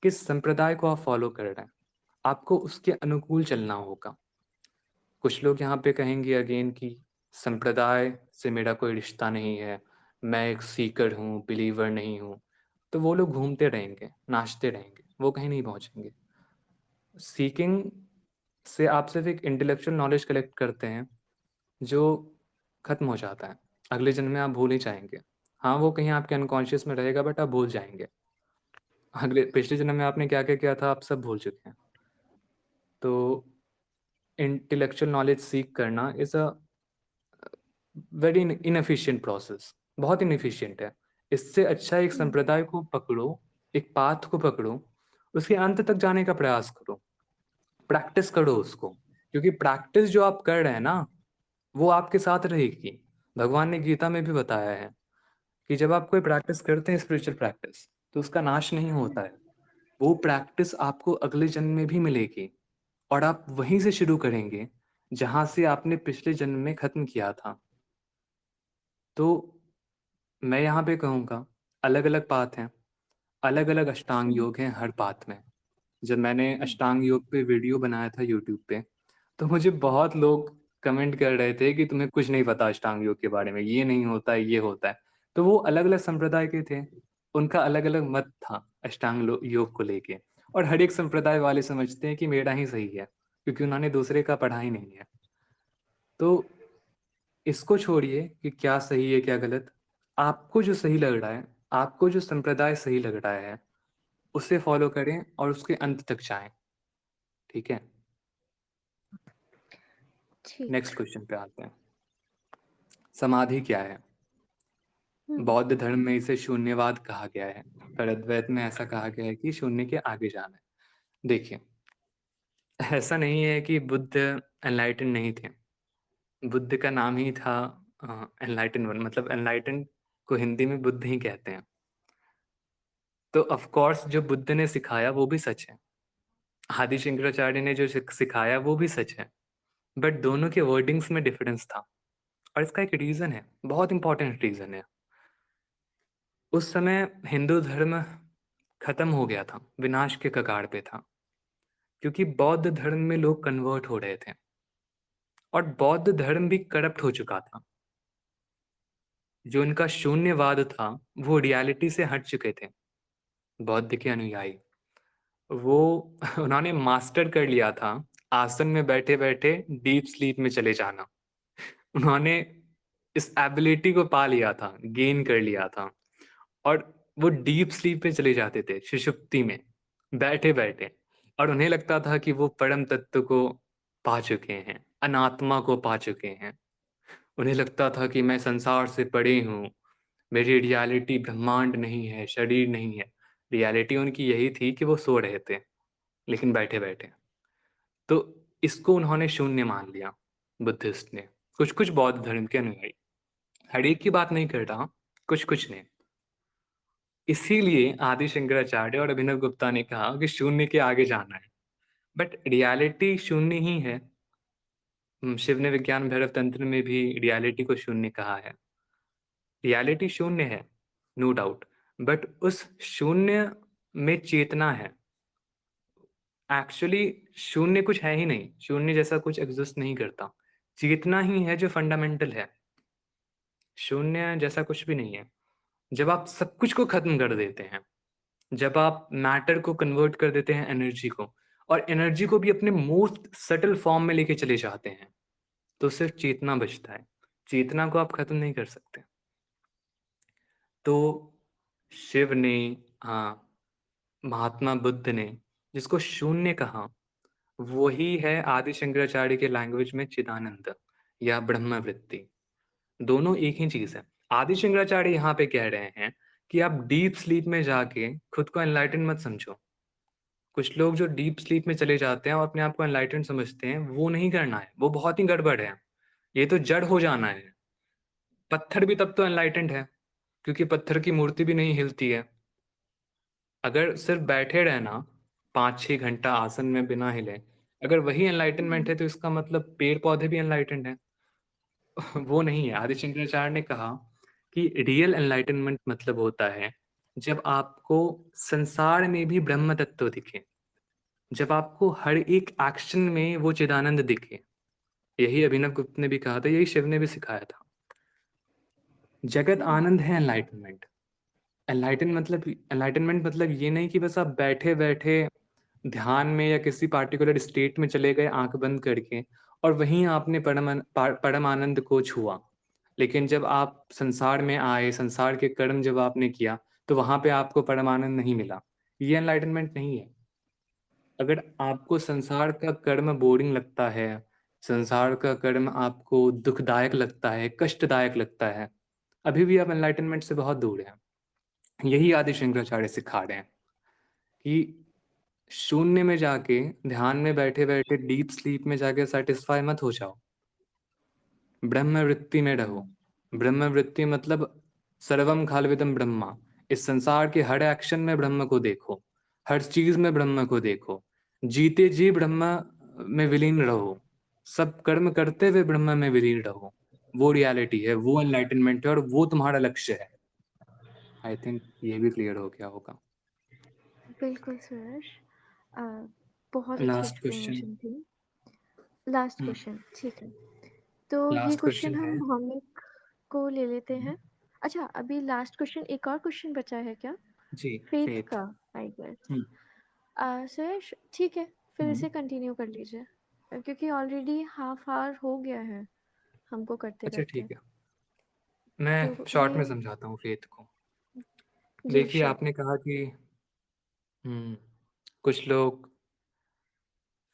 किस संप्रदाय को आप फॉलो कर रहे हैं, आपको उसके अनुकूल चलना होगा। कुछ लोग यहाँ पे कहेंगे अगेन कि संप्रदाय से मेरा कोई रिश्ता नहीं है, मैं एक सीकर हूँ, बिलीवर नहीं हूँ। तो वो लोग घूमते रहेंगे, नाचते रहेंगे, वो कहीं नहीं पहुँचेंगे। सीकिंग से आप सिर्फ एक इंटेलेक्चुअल नॉलेज कलेक्ट करते हैं जो खत्म हो जाता है, अगले जन्म में आप भूल ही जाएंगे। हाँ, वो कहीं आपके अनकॉन्शियस में रहेगा बट आप भूल जाएंगे। अगले पिछले जन्म में आपने क्या क्या किया था आप सब भूल चुके हैं। तो इंटेलेक्चुअल नॉलेज सीख करना is a very inefficient process, बहुत इनएफिशिएंट है। इससे अच्छा एक संप्रदाय को पकड़ो, एक पाथ को पकड़ो, उसके अंत तक जाने का प्रयास करो, प्रैक्टिस करो उसको। क्योंकि प्रैक्टिस जो आप कर रहे हैं ना वो आपके साथ रहेगी। भगवान ने गीता में भी बताया है कि जब आप कोई प्रैक्टिस करते हैं स्पिरिचुअल प्रैक्टिस, तो उसका नाश नहीं होता है, वो प्रैक्टिस आपको अगले जन्म में भी मिलेगी और आप वहीं से शुरू करेंगे जहां से आपने पिछले जन्म में खत्म किया था। तो मैं यहाँ पे कहूँगा अलग अलग पाथ हैं, अलग अलग अष्टांग योग हैं हर पाथ में। जब मैंने अष्टांग योग पे वीडियो बनाया था यूट्यूब पे, तो मुझे बहुत लोग कमेंट कर रहे थे कि तुम्हें कुछ नहीं पता अष्टांग योग के बारे में, ये नहीं होता है, ये होता है। तो वो अलग अलग संप्रदाय के थे, उनका अलग अलग मत था योग को लेके, और हर एक संप्रदाय वाले समझते हैं कि मेरा ही सही है क्योंकि उन्होंने दूसरे का पढ़ा ही नहीं है। तो इसको छोड़िए कि क्या सही है क्या गलत, आपको जो सही लग रहा है, आपको जो संप्रदाय सही लग रहा है उसे फॉलो करें और उसके अंत तक जाएं। ठीक है, ठीक। नेक्स्ट क्वेश्चन पे आते हैं। समाधि क्या है? हम्म बौद्ध धर्म में इसे शून्यवाद कहा गया है, पर अद्वैत में ऐसा कहा गया है कि शून्य के आगे जाना है। देखिए, ऐसा नहीं है कि बुद्ध एनलाइटन नहीं थे। बुद्ध का नाम ही था एनलाइटन वन, मतलब एनलाइटन को हिंदी में बुद्ध ही कहते हैं। तो ऑफ कोर्स जो बुद्ध ने सिखाया वो भी सच है, आदि शंकराचार्य ने जो सिखाया वो भी सच है, बट दोनों के वर्डिंग्स में डिफरेंस था। और इसका एक रीज़न है, बहुत इंपॉर्टेंट रीज़न है। उस समय हिंदू धर्म खत्म हो गया था, विनाश के कगार पे था, क्योंकि बौद्ध धर्म में लोग कन्वर्ट हो रहे थे और बौद्ध धर्म भी करप्ट हो चुका था। जो इनका शून्यवाद था वो रियलिटी से हट चुके थे बौद्ध के अनुयायी। वो उन्होंने मास्टर कर लिया था आसन में बैठे बैठे डीप स्लीप में चले जाना। उन्होंने इस एबिलिटी को पा लिया था, गेन कर लिया था, और वो डीप स्लीप में चले जाते थे, सुषुप्ति में बैठे बैठे, और उन्हें लगता था कि वो परम तत्व को पा चुके हैं, अनात्मा को पा चुके हैं। उन्हें लगता था कि मैं संसार से परे हूँ, मेरी रियलिटी ब्रह्मांड नहीं है, शरीर नहीं है। रियलिटी उनकी यही थी कि वो सो रहे थे, लेकिन बैठे बैठे। तो इसको उन्होंने शून्य मान लिया बुद्धिस्ट ने, कुछ कुछ बौद्ध धर्म के अनुयायी, हर एक की बात नहीं कर रहा, कुछ कुछ ने। इसीलिए आदि शंकराचार्य और अभिनव गुप्ता ने कहा कि शून्य के आगे जाना है, बट रियलिटी शून्य ही है। शिव ने विज्ञान भैरव तंत्र में भी रियलिटी को शून्य कहा है। रियलिटी शून्य है, नो डाउट, बट उस शून्य में चेतना है। एक्चुअली शून्य कुछ है ही नहीं, शून्य जैसा कुछ एग्जिस्ट नहीं करता, चेतना ही है जो फंडामेंटल है। शून्य जैसा कुछ भी नहीं है। जब आप सब कुछ को खत्म कर देते हैं, जब आप मैटर को कन्वर्ट कर देते हैं एनर्जी को, और एनर्जी को भी अपने मोस्ट सटल फॉर्म में लेके चले जाते हैं, तो सिर्फ चेतना बचता है। चेतना को आप खत्म नहीं कर सकते। तो शिव ने, हाँ, महात्मा बुद्ध ने जिसको शून्य कहा, वही है आदि शंकराचार्य के लैंग्वेज में चिदानंद या ब्रह्मवृत्ति। दोनों एक ही चीज है। आदि शंकराचार्य यहाँ पे कह रहे हैं कि आप डीप स्लीप में जाके खुद को एनलाइटन मत समझो। कुछ लोग जो डीप स्लीप में चले जाते हैं और अपने आप को एनलाइटन समझते हैं, वो नहीं करना है, वो बहुत ही गड़बड़ है। ये तो जड़ हो जाना है। पत्थर भी तब तो एनलाइटेंड है, क्योंकि पत्थर की मूर्ति भी नहीं हिलती है। अगर सिर्फ बैठे रहना 5-6 घंटा आसन में बिना हिले, अगर वही एनलाइटनमेंट है, तो इसका मतलब पेड़ पौधे भी एनलाइटेंड है। वो नहीं है। आदि शंकराचार्य ने कहा कि रियल एनलाइटनमेंट मतलब होता है जब आपको संसार में भी ब्रह्म तत्व दिखे, जब आपको हर एक एक्शन में वो चिदानंद दिखे। यही अभिनव गुप्त ने भी कहा था, यही शिव ने भी सिखाया था। जगत आनंद है एनलाइटनमेंट। एनलाइटनमेंट मतलब ये नहीं कि बस आप बैठे बैठे ध्यान में या किसी पार्टिकुलर स्टेट में चले गए आंख बंद करके, और वहीं आपने परम आनंद को छुआ। लेकिन जब आप संसार में आए, संसार के कर्म जब आपने किया, तो वहां पे आपको परम आनंद नहीं मिला। ये एनलाइटनमेंट नहीं है। अगर आपको संसार का कर्म बोरिंग लगता है, संसार का कर्म आपको दुखदायक लगता है, कष्टदायक लगता है, अभी भी आप एनलाइटनमेंट से बहुत दूर हैं। यही आदि शंकराचार्य सिखा रहे हैं कि शून्य में जाके, ध्यान में बैठे बैठे डीप स्लीप में जाके सेटिस्फाई मत हो जाओ, ब्रह्म वृत्ति में रहो। ब्रह्म वृत्ति मतलब सर्वम खालविदम ब्रह्मा। इस संसार के हर एक्शन में ब्रह्म को देखो, हर चीज में ब्रह्म को देखो, जीते जी ब्रह्म में विलीन रहो, सब कर्म करते हुए ब्रह्म में विलीन रहो। वो रियलिटी है, वो एनलाइटनमेंट है, और वो तुम्हारा लक्ष्य है। आई थिंक ये भी क्लियर हो गया होगा। बिल्कुल सर। अ, बहुत अच्छी लास्ट क्वेश्चन। एक्सप्लेनेशन थी। लास्ट क्वेश्चन, ठीक है। तो ये लास्ट क्वेश्चन क्वेश्चन है हम भौमिक को ले लेते हैं। अच्छा, अभी लास्ट क्वेश्चन, एक और क्वेश्चन बचा है क्या? जी, फेथ फेथ। का, आई गेस। हम्म सर ठीक है, फिर हम्म। इसे कंटिन्यू कर लीजिए, क्योंकि ऑलरेडी हाफ आवर हो गया है हमको करते अच्छा करते। ठीक है, मैं तो शॉर्ट ये, में समझाता हूँ फेथ को। जी देखिए, श्योर। आपने कहा कि कुछ लोग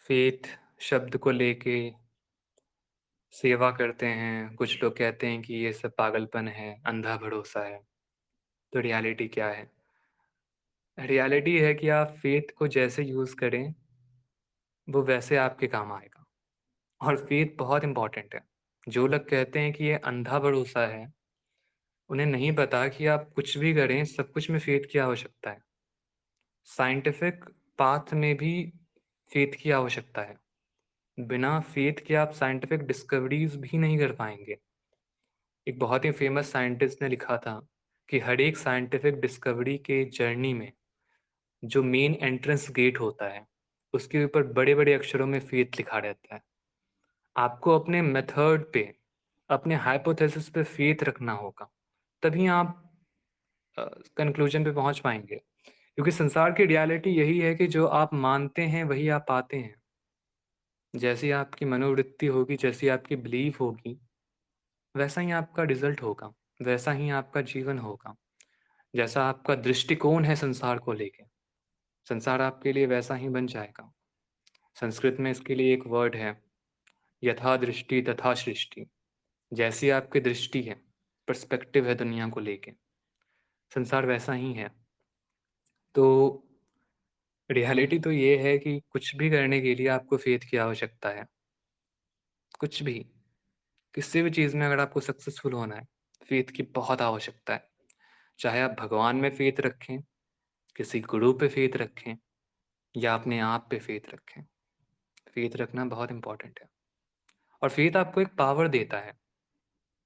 फेथ शब्द को लेके सेवा करते हैं, कुछ लोग कहते हैं कि ये सब पागलपन है, अंधा भरोसा है। तो रियलिटी क्या है? रियलिटी है कि आप फेथ को जैसे यूज करें, वो वैसे आपके काम आएगा। और फेथ बहुत इंपॉर्टेंट है। जो लोग कहते हैं कि ये अंधा भरोसा है, उन्हें नहीं पता कि आप कुछ भी करें, सब कुछ में फेथ की आवश्यकता है। साइंटिफिक पाथ में भी फेथ की आवश्यकता है। बिना फेथ के आप साइंटिफिक डिस्कवरीज भी नहीं कर पाएंगे। एक बहुत ही फेमस साइंटिस्ट ने लिखा था कि हर एक साइंटिफिक डिस्कवरी के जर्नी में जो मेन एंट्रेंस गेट होता है उसके ऊपर बड़े बड़े अक्षरों में फेथ लिखा रहता है। आपको अपने मेथड पे, अपने हाइपोथेसिस पे फेथ रखना होगा, तभी आप कंक्लूजन पे पहुंच पाएंगे। क्योंकि संसार की रियलिटी यही है कि जो आप मानते हैं वही आप पाते हैं। जैसी आपकी मनोवृत्ति होगी, जैसी आपकी बिलीफ होगी, वैसा ही आपका रिजल्ट होगा, वैसा ही आपका जीवन होगा। जैसा आपका दृष्टिकोण है संसार को लेके, संसार आपके लिए वैसा ही बन जाएगा। संस्कृत में इसके लिए एक वर्ड है, यथा दृष्टि तथा सृष्टि। जैसी आपकी दृष्टि है, पर्सपेक्टिव है दुनिया को लेके, संसार वैसा ही है। तो रियलिटी तो ये है कि कुछ भी करने के लिए आपको फेथ की आवश्यकता है। कुछ भी, किसी भी चीज़ में अगर आपको सक्सेसफुल होना है, फेथ की बहुत आवश्यकता है। चाहे आप भगवान में फेथ रखें, किसी गुरु पे फेथ रखें, या अपने आप पे फेथ रखें, फेथ रखना बहुत इंपॉर्टेंट है। और फेथ आपको एक पावर देता है।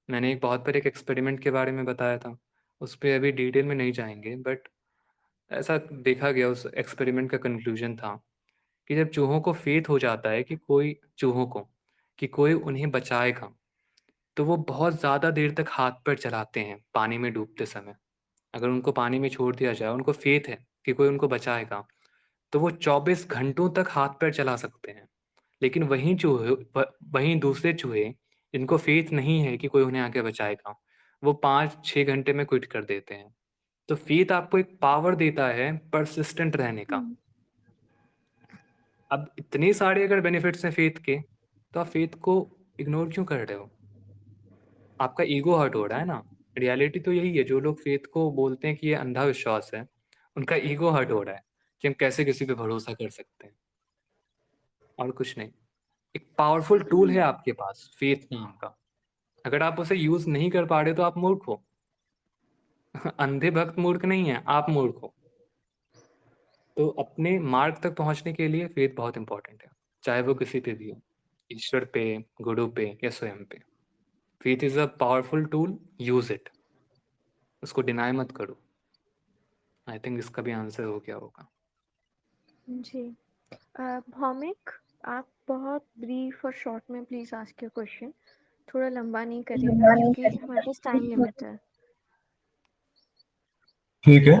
मैंने एक बहुत बड़े एक एक्सपेरिमेंट के बारे में बताया था, उस पर अभी डिटेल में नहीं जाएंगे, बट ऐसा देखा गया, उस एक्सपेरिमेंट का कंक्लूजन था कि जब चूहों को फेथ हो जाता है कि कोई, चूहों को, कि कोई उन्हें बचाएगा, तो वो बहुत ज़्यादा देर तक हाथ पैर चलाते हैं पानी में डूबते समय। अगर उनको पानी में छोड़ दिया जाए, उनको फेथ है कि कोई उनको बचाएगा, तो वो 24 घंटों तक हाथ पैर चला सकते हैं। लेकिन वहीं दूसरे चूहे, जिनको फेथ नहीं है कि कोई उन्हें आके बचाएगा, वो 5-6 घंटे में क्विट कर देते हैं। तो फेथ आपको एक पावर देता है परसिस्टेंट रहने का। अब इतने सारे अगर बेनिफिट्स हैं फेथ के, तो आप फेथ को इग्नोर क्यों कर रहे हो? आपका ईगो हर्ट हो रहा है ना। रियलिटी तो यही है, जो लोग फेथ को बोलते हैं कि ये अंधा विश्वास है, उनका ईगो हर्ट हो रहा है कि हम कैसे किसी पे भरोसा कर सकते हैं, और कुछ नहीं। एक पावरफुल टूल है आपके पास, फेथ नाम का। अगर आप उसे यूज नहीं कर पा रहे तो आप मूर्ख हो। अंधे भक्त मूर्ख नहीं है, आप मूर्ख हो। तो अपने मार्ग तक पहुंचने के लिए फेथ बहुत इंपॉर्टेंट है, चाहे वो किसी पे भी हो, ईश्वर पे, गुरु पे, या स्वयं पे। Faith is a powerful tool, use it, उसको डिनाई मत करो। आई थिंक इसका भी आंसर हो गया होगा। जी। भौमिक, आप बहुत ब्रीफ और शॉर्ट में प्लीज आस्क योर क्वेश्चन। थोड़ा लंबा नहीं करिएगा क्योंकि हमारे पास टाइम लिमिट है। ठीक है।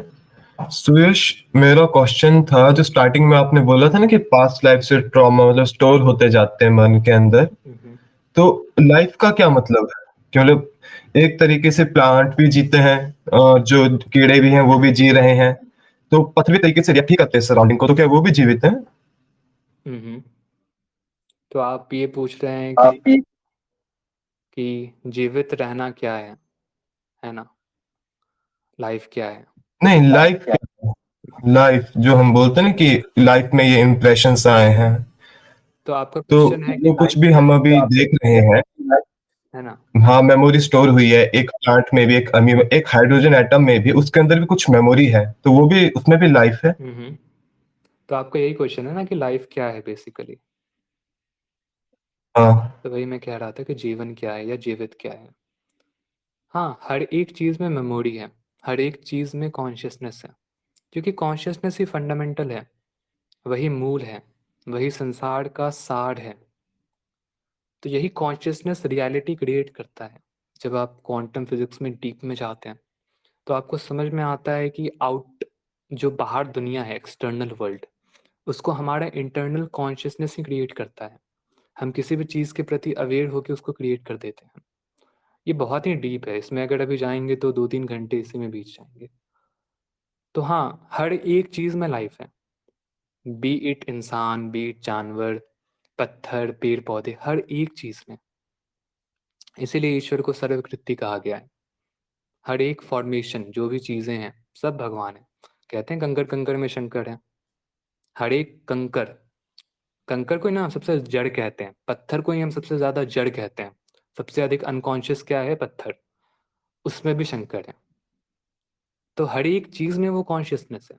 सुयश, मेरा क्वेश्चन था, जो स्टार्टिंग में आपने बोला था ना कि पास्ट लाइफ से ट्रॉमा मतलब स्टोर होते जाते हैं मन के अंदर, तो लाइफ का क्या मतलब है? कि मतलब एक तरीके से प्लांट भी जीते हैं, जो कीड़े भी हैं वो भी जी रहे हैं, तो पथरी तरीके से रिएक्ट ही करते हैं सराउंडिंग को, तो क्या वो भी जीवित हैं? हम्म। तो आप ये पूछ रहे हैं आप कि जीवित रहना क्या है ना, लाइफ क्या है? नहीं, लाइफ जो हम बोलते हैं ना कि लाइफ में ये इम्प्रेशंस आए हैं, तो आपका तो क्वेश्चन है कि वो कुछ लाइफ भी क्या हम अभी देख रहे हैं। है ना? हाँ, मेमोरी स्टोर हुई है एक प्लांट में भी, एक अमीबा, एक हाइड्रोजन एटम में भी, उसके अंदर भी कुछ मेमोरी है, तो वो भी, उसमें भी लाइफ है। तो आपका यही क्वेश्चन है ना कि लाइफ क्या है बेसिकली। हाँ। तो वही मैं कह रहा था कि जीवन क्या है या जीवित क्या है। हाँ, हर एक चीज़ में मेमोरी है, हर एक चीज़ में कॉन्शियसनेस है, क्योंकि कॉन्शियसनेस ही फंडामेंटल है, वही मूल है, वही संसार का सार है। तो यही कॉन्शियसनेस रियलिटी क्रिएट करता है। जब आप क्वांटम फिजिक्स में डीप में जाते हैं, तो आपको समझ में आता है कि जो बाहर दुनिया है, एक्सटर्नल वर्ल्ड, उसको हमारा इंटरनल कॉन्शियसनेस ही क्रिएट करता है। हम किसी भी चीज़ के प्रति अवेयर होकर उसको क्रिएट कर देते हैं। ये बहुत ही डीप है, इसमें अगर अभी जाएंगे तो 2-3 घंटे इसी में बीत जाएंगे। तो हाँ, हर एक चीज़ में लाइफ है, बी इट इंसान, बी इट जानवर, पत्थर, पेड़ पौधे, हर एक चीज़ में। इसीलिए ईश्वर को सर्वकृति कहा गया है। हर एक फॉर्मेशन, जो भी चीज़ें हैं, सब भगवान है। कहते हैं कंकर कंकर में शंकर है। हर एक कंकर, कंकर को ही ना हम सबसे जड़ कहते हैं, पत्थर को ही हम सबसे ज़्यादा जड़ कहते हैं। सबसे अधिक अनकॉन्शियस क्या है? पत्थर, उसमें भी शंकर है। तो हर एक चीज़ में वो कॉन्शियसनेस है।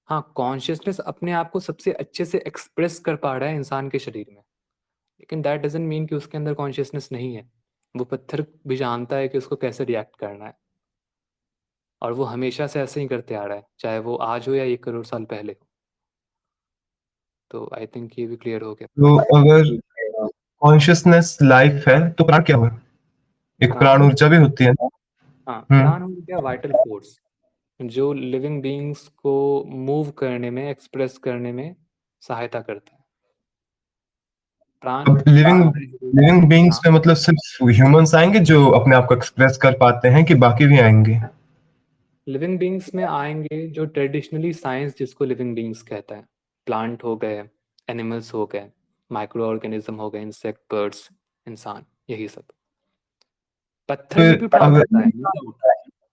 हाँ, कॉन्शियसनेस अपने आप को सबसे अच्छे से एक्सप्रेस कर पा रहा है इंसान के शरीर में, लेकिन दैट डजंट मीन कि उसके अंदर कॉन्शियसनेस नहीं है। वो पत्थर भी जानता है कि उसको कैसे रिएक्ट करना है। और वो हमेशा से ऐसे ही करते आ रहा है, चाहे वो आज हो या 1 करोड़ साल पहले हो। तो आई थिंक ये भी क्लियर हो गया। तो अगर कॉन्शियसनेस लाइफ है तो प्राण क्या हुआ? एक प्राण ऊर्जा भी होती है ना? हाँ, प्राण हो गया वाइटल फोर्स जो लिविंग बीइंग्स को मूव करने में, एक्सप्रेस करने में सहायता करता है। प्राण अब लिविंग बीइंग्स हाँ, में मतलब सिर्फ ह्यूमंस आएंगे जो अपने आप को एक्सप्रेस कर पाते हैं, कि बाकी भी आएंगे? लिविंग बीइंग्स में आएंगे जो ट्रेडिशनली साइंस जिसको लिविंग बीइंग्स कहता है। प्लांट हो गए, एनिमल्स हो गए, माइक्रो ऑर्गेनिज्म हो गए, इंसेक्ट, बर्ड्स, इंसान, यही सब। पत्थर में फिर भी प्राण अगर होता है, नो डाउट,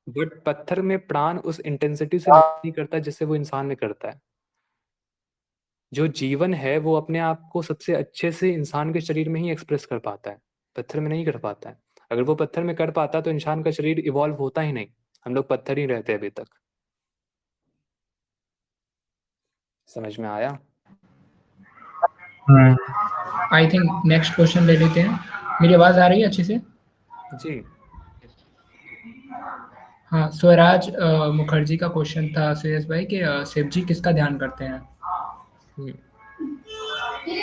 बट पत्थर में प्राण उस इंटेंसिटी से नहीं करता जिससे वो इंसान में करता है। जो जीवन है वो अपने आप को सबसे अच्छे से इंसान के शरीर में ही एक्सप्रेस कर पाता है, पत्थर में नहीं कर पाता है। अगर वो पत्थर में कर पाता तो इंसान का शरीर इवॉल्व होता ही नहीं, हम लोग पत्थर ही रहते अभी तक। समझ में आया? आई थिंक नेक्स्ट क्वेश्चन ले लेते हैं। मेरी आवाज़ आ रही है अच्छे से? जी। हाँ, स्वराज मुखर्जी का क्वेश्चन था सुरेश भाई कि शिव जी किसका ध्यान करते हैं? हम्म,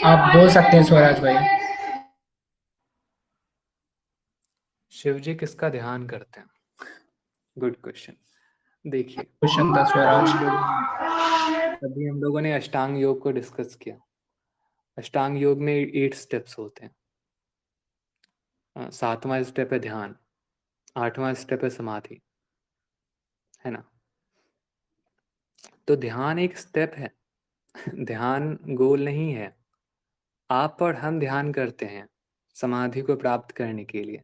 आप बोल सकते हैं स्वराज भाई। शिव जी किसका ध्यान करते हैं? Good question. देखिए, क्वेश्चन था स्वराज। अभी हम लोगों ने अष्टांग योग को डिस्कस किया। अष्टांग योग में 8 स्टेप्स होते हैं। 7वां स्टेप है ध्यान, 8वां स्टेप है समाधि, है ना? तो ध्यान एक स्टेप है, ध्यान गोल नहीं है। आप और हम ध्यान करते हैं समाधि को प्राप्त करने के लिए।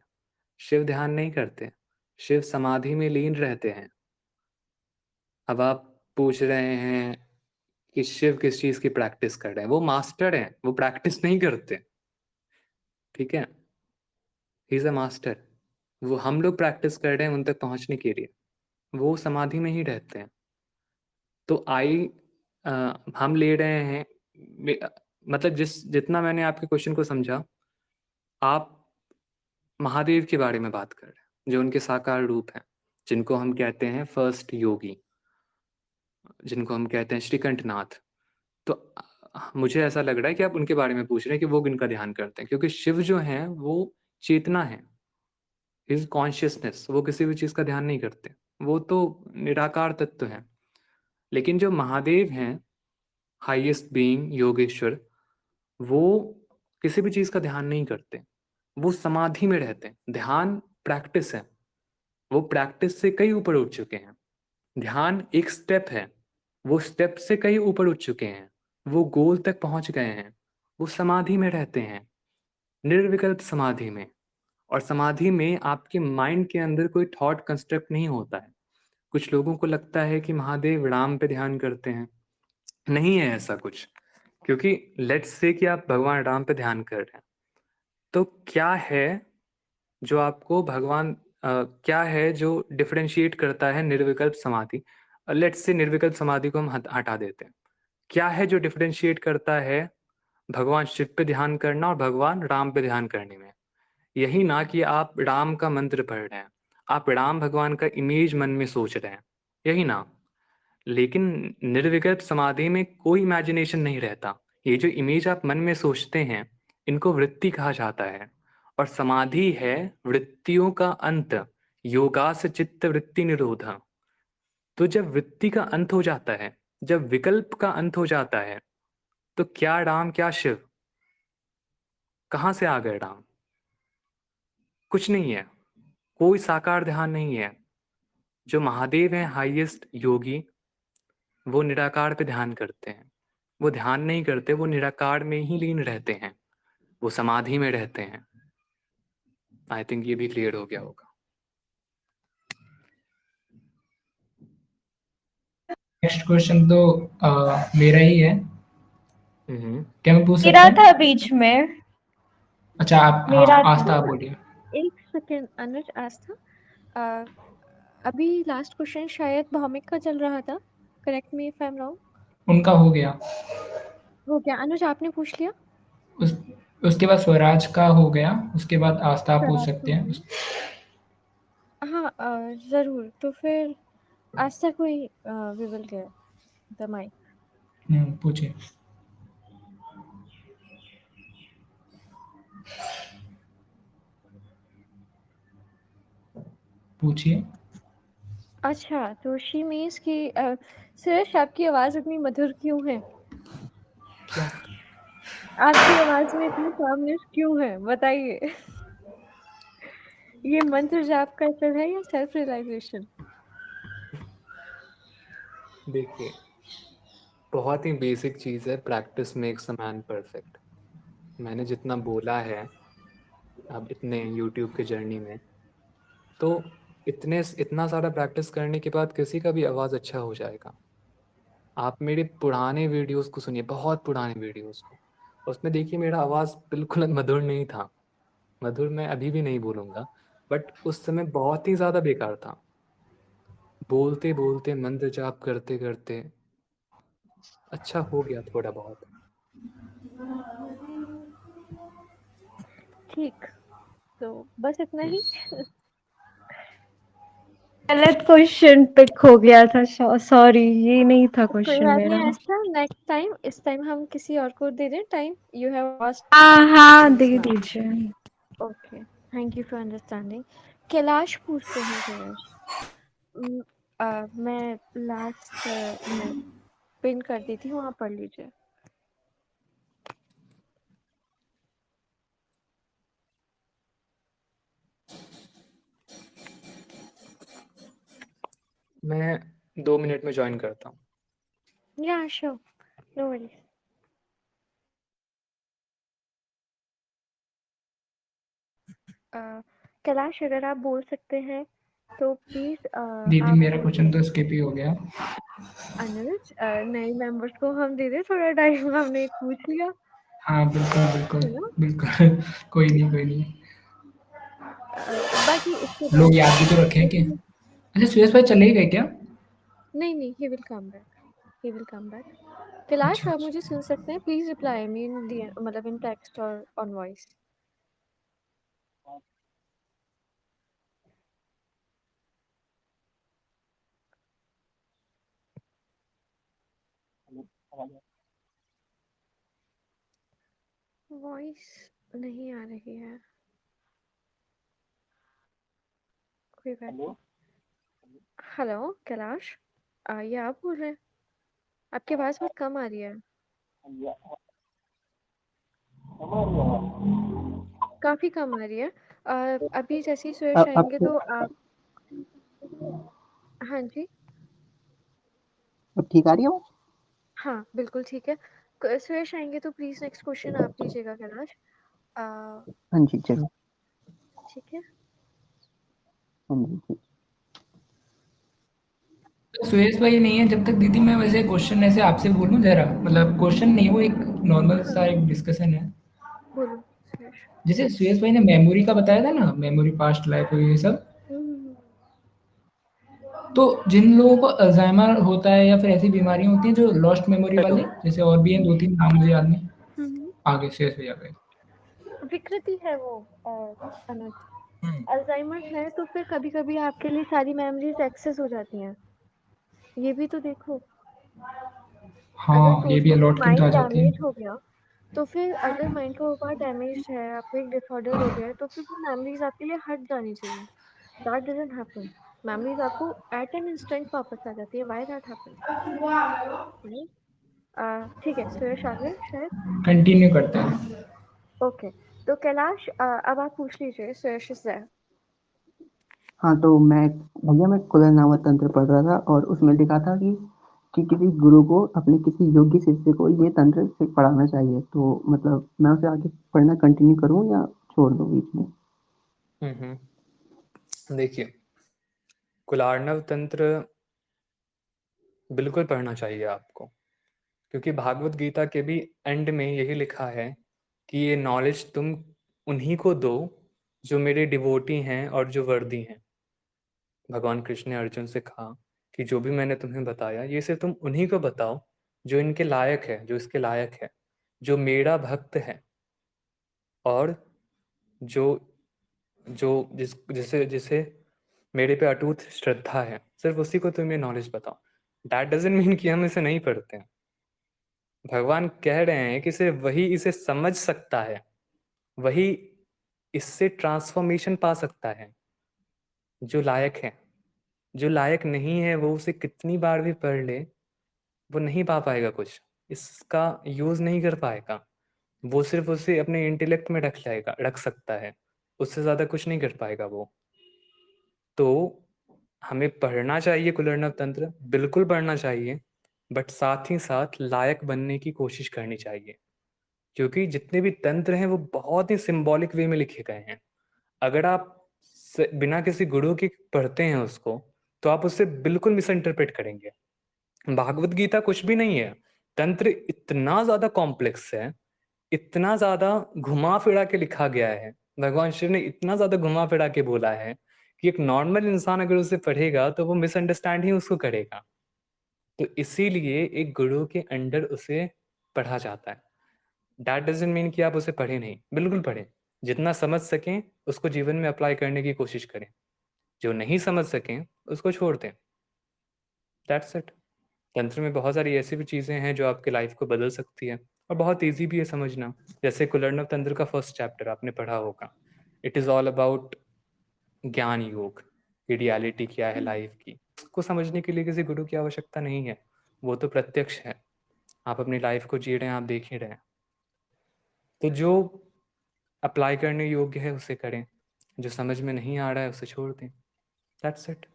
शिव ध्यान नहीं करते, शिव समाधि में लीन रहते हैं। अब आप पूछ रहे हैं कि शिव किस चीज की प्रैक्टिस कर रहे हैं? वो मास्टर हैं, वो प्रैक्टिस नहीं करते, ठीक है? He is a master. वो हम लोग प्रैक्टिस कर रहे हैं उन तक पहुंचने के लिए, वो समाधि में ही रहते हैं। तो हम ले रहे हैं मतलब जितना मैंने आपके क्वेश्चन को समझा, आप महादेव के बारे में बात कर रहे हैं जो उनके साकार रूप हैं, जिनको हम कहते हैं फर्स्ट योगी, जिनको हम कहते हैं श्रीकंठनाथ। तो मुझे ऐसा लग रहा है कि आप उनके बारे में पूछ रहे हैं कि वो किनका ध्यान करते हैं, क्योंकि शिव जो हैं वो चेतना है, हिज कॉन्शियसनेस, वो किसी भी चीज़ का ध्यान नहीं करते, वो तो निराकार तत्व है। लेकिन जो महादेव हैं, हाईएस्ट बीइंग, योगेश्वर, वो किसी भी चीज़ का ध्यान नहीं करते, वो समाधि में रहते हैं। ध्यान प्रैक्टिस है, वो प्रैक्टिस से कई ऊपर उठ चुके हैं। ध्यान एक स्टेप है, वो स्टेप से कई ऊपर उठ चुके हैं, वो गोल तक पहुंच गए हैं, वो समाधि में रहते हैं, निर्विकल्प समाधि में। और समाधि में आपके माइंड के अंदर कोई थॉट कंस्ट्रक्ट नहीं होता है। कुछ लोगों को लगता है कि महादेव राम पे ध्यान करते हैं, नहीं है ऐसा कुछ। क्योंकि लेट्स से कि आप भगवान राम पे ध्यान कर रहे हैं, तो क्या है जो आपको क्या है जो डिफरेंशिएट करता है निर्विकल्प समाधि? लेट्स से निर्विकल्प समाधि को हम हटा देते हैं। क्या है जो डिफरेंशिएट करता है भगवान शिव पे ध्यान करना और भगवान राम पे ध्यान करने में? यही ना कि आप राम का मंत्र पढ़ रहे हैं, आप राम भगवान का इमेज मन में सोच रहे हैं, यही ना? लेकिन निर्विकल्प समाधि में कोई इमेजिनेशन नहीं रहता। ये जो इमेज आप मन में सोचते हैं, इनको वृत्ति कहा जाता है। और समाधि है वृत्तियों का अंत, योगास चित्त वृत्ति निरोध। तो जब वृत्ति का अंत हो जाता है, जब विकल्प का अंत हो जाता है, तो क्या राम क्या शिव? कहाँ से आ गए राम? कुछ नहीं है, कोई साकार ध्यान नहीं है। जो महादेव हैं हाईएस्ट योगी, वो निराकार पे ध्यान करते हैं। वो ध्यान नहीं करते, वो निराकार में ही लीन रहते हैं, वो समाधि में रहते हैं। आई थिंक ये भी क्लियर हो गया होगा। नेक्स्ट क्वेश्चन तो मेरा ही है, क्या मैं पूछ सकता मेरा हूँ? था बीच में। अच्छा, आप, हाँ, मेरा आस्था आप बोलिए। एक सेकेंड अनुज, आस्था, अ, अभी लास्ट क्वेश्चन शायद भौमिक का चल रहा था, correct me if I am wrong. उनका हो गया। हो गया अनुज, आपने पूछ लिया? उस उसके बाद स्वराज का हो गया, उसके बाद आस्था आप पूछ स्वराज सकते हो हैं। गया। हाँ, ज़रूर। तो फिर Asta koi we will get the mic. पूछिए। पूछिए। अच्छा, तो शी मीन्स कि सुरेश आपकी आवाज़ इतनी मधुर क्यों है? क्या? आपकी आवाज़ में इतनी सामनेस क्यों है? बताइए। ये मंत्र जाप का असर है या सेल्फ रियलाइज़ेशन? देखिए, बहुत ही बेसिक चीज़ है, practice makes a man perfect. मैंने जितना बोला है अब इतने यूट्यूब के जर्नी में, तो इतना सारा प्रैक्टिस करने के बाद किसी का भी आवाज़ अच्छा हो जाएगा। आप मेरे पुराने वीडियोस को सुनिए, बहुत पुराने वीडियोस को, उसमें देखिए मेरा आवाज़ बिल्कुल मधुर नहीं था। मधुर मैं अभी भी नहीं बोलूँगा, बट उस समय बहुत ही ज़्यादा बेकार था। बोलते बोलते मंत्र जाप करते करते अच्छा हो गया थोड़ा बहुत। ठीक, तो बस इतना ही? गलत क्वेश्चन पिक हो गया था, सॉरी, ये नहीं था कोई क्वेश्चन बात मेरा। नहीं ऐसा, नेक्स्ट टाइम, इस टाइम हम किसी और को दे दें टाइम। यू हैव आस्क्ड हाँ हाँ, दे क्वेश्चंस नाउ। दीजिए। Okay, thank you for understanding. Kailash पूछते हैं सुरेश। उम, मैं लास्ट में पिन कर दी थी, वहाँ पढ़ लीजिए। मैं 2 मिनट में ज्वाइन करता हूँ। या श्योर, नो वरीज। कैलाश अगर आप बोल सकते हैं तो प्लीज दीदी आप मेरा क्वेश्चन बोलिए। तो स्किप ही हो गया। अनुज, नए मेंबर्स को हम दे दें थोड़ा टाइम, हमने पूछ लिया हाँ, बिल्कुल, बिल्कुल, है ना। बिल्कुल। कोई नहीं, कोई नहीं। बाकी इसके लोग बाद याद भी तो रखें कि नहीं अच्छा सुरेश भाई चले ही गए क्या? नहीं, he will come back, he will come back. Kailash अच्छा, आप अच्छा। मुझे सुन सकते हैं? प्लीज रिप्लाई मी इन मतलब इन टेक्स्ट और ऑन वॉइस। वॉइस नहीं आ रही है, कोई बात नहीं। हेलो कैलाश, ये आप बोल रहे हैं? आपकी आवाज़ बहुत कम आ रही है। काफ़ी कम आ रही है। अभी जैसे ही सुरेश आएँगे अब तो आप हाँ जी। अब ठीक आ रही है वो? हाँ, बिल्कुल ठीक है। सुरेश आएँगे तो प्लीज़ नेक्स्ट क्वेश्चन आप लीजिएगा कैलाश। अ, हाँ जी, जरूर। ठीक है? हाँ जी, जी। सुरेश भाई नहीं है जब तक दीदी मैं वैसे क्वेश्चन ऐसे आपसे बोलूँ ज़रा, मतलब क्वेश्चन नहीं, वो एक नॉर्मल हाँ, सा एक डिस्कशन है। बोलो सुरेश। जैसे सुरेश भाई ने मेमोरी का बताया था ना, मेमोरी, पास्ट लाइफ और ये सब, हुँ, हुँ, हुँ। तो जिन लोगों को अल्जाइमर होता है या फिर ऐसी बीमारियाँ होती हैं जो लॉस्ट मेमोरी हेलो। वाले, जैसे और भी हैं 2-3 नाम मुझे याद नहीं, हुँ, हुँ। आगे सुरेश भाई आ गए। विकृति है वो अनुज। हुँ। अल्ज़ाइमर है तो फिर कभी-कभी आपके लिए सारी मेमोरीज़ एक्सेस हो जाती हैं। ये भी तो देखो। अगर हाँ, ये भी टोटली अलॉट के तो माइंड आ जाती है। डैमेज हो गया, तो फिर अगर माइंड का वो पार्ट डैमेज्ड है, आपको एक डिसऑर्डर हो गया है, तो फिर वो मेमोरीज़ आपके लिए हट जानी चाहिए। That doesn't happen. मेमोरीज़ आपको एट एन इंस्टेंट वापस आ जाती है। Why that happens? राइट? ठीक है, सुरेश आ गए शायद? कंटिन्यू करते हैं। ओके, तो कैलाश अब आप पूछ लीजिए, सुरेश इज़ देयर। हाँ, तो मैं कुलरनामा तंत्र पढ़ रहा था और उसमें लिखा था कि किसी गुरु को अपने किसी योग्य शिष्य को ये तंत्र पढ़ाना चाहिए। तो मतलब मैं उसे आगे पढ़ना कंटिन्यू करूँ या छोड़ दूँ बीच में? हुँ, हुँ। देखिए, कुलार्णव तंत्र बिल्कुल पढ़ना चाहिए आपको, क्योंकि भागवत गीता के भी एंड में यही लिखा है कि ये नॉलेज तुम उन्हीं को दो जो मेरे डिवोटी हैं और जो वर्दी हैं। भगवान कृष्ण ने अर्जुन से कहा कि जो भी मैंने तुम्हें बताया ये सिर्फ तुम उन्हीं को बताओ जो इनके लायक है, जो इसके लायक है, जो मेरा भक्त है और जो जो जिस जिसे जिसे मेरे पे अटूट श्रद्धा है। सिर्फ उसी को तुम ये नॉलेज बताओ। दैट डजंट मीन कि हम इसे नहीं पढ़ते हैं। भगवान कह रहे हैं कि सिर्फ वही इसे समझ सकता है, वही इससे ट्रांसफॉर्मेशन पा सकता है जो लायक है। जो लायक नहीं है वो उसे कितनी बार भी पढ़ ले, वो नहीं पा पाएगा, कुछ इसका यूज नहीं कर पाएगा। वो सिर्फ उसे अपने इंटेलेक्ट में रख सकता है, उससे ज्यादा कुछ नहीं कर पाएगा वो। तो हमें पढ़ना चाहिए कुलर्णव तंत्र, बिल्कुल पढ़ना चाहिए, बट साथ ही साथ लायक बनने की कोशिश करनी चाहिए। क्योंकि जितने भी तंत्र हैं वो बहुत ही सिंबॉलिक वे में लिखे गए हैं। अगर आप बिना किसी गुरु के पढ़ते हैं उसको, तो आप उससे बिल्कुल मिस इंटरप्रेट करेंगे। भागवत गीता कुछ भी नहीं है। तंत्र इतना ज्यादा कॉम्प्लेक्स है, इतना ज्यादा घुमा फिरा के लिखा गया है, भगवान शिव ने इतना ज्यादा घुमा फिरा के बोला है कि एक नॉर्मल इंसान अगर उसे पढ़ेगा तो वो मिसअंडरस्टैंड ही उसको करेगा। तो इसीलिए एक गुरु के अंडर उसे पढ़ा जाता है। दैट डजंट मीन कि आप उसे पढ़े नहीं, बिल्कुल पढ़ें। जितना समझ सकें उसको जीवन में अप्लाई करने की कोशिश करें, जो नहीं समझ सकें उसको छोड़ दें। That's it. तंत्र में बहुत सारी ऐसी भी चीज़ें हैं जो आपके लाइफ को बदल सकती है, और बहुत ईजी भी है समझना। जैसे कुलर्णव तंत्र का फर्स्ट चैप्टर आपने पढ़ा होगा, इट इज़ ऑल अबाउट ज्ञान योग की रियलिटी क्या है लाइफ की। उसको समझने के लिए किसी गुरु की आवश्यकता नहीं है, वो तो प्रत्यक्ष है। आप अपनी लाइफ को जी रहे हैं, आप देख ही रहे हैं। तो जो अप्लाई करने योग्य है उसे करें, जो समझ में नहीं आ रहा है उसे छोड़ दें। That's it.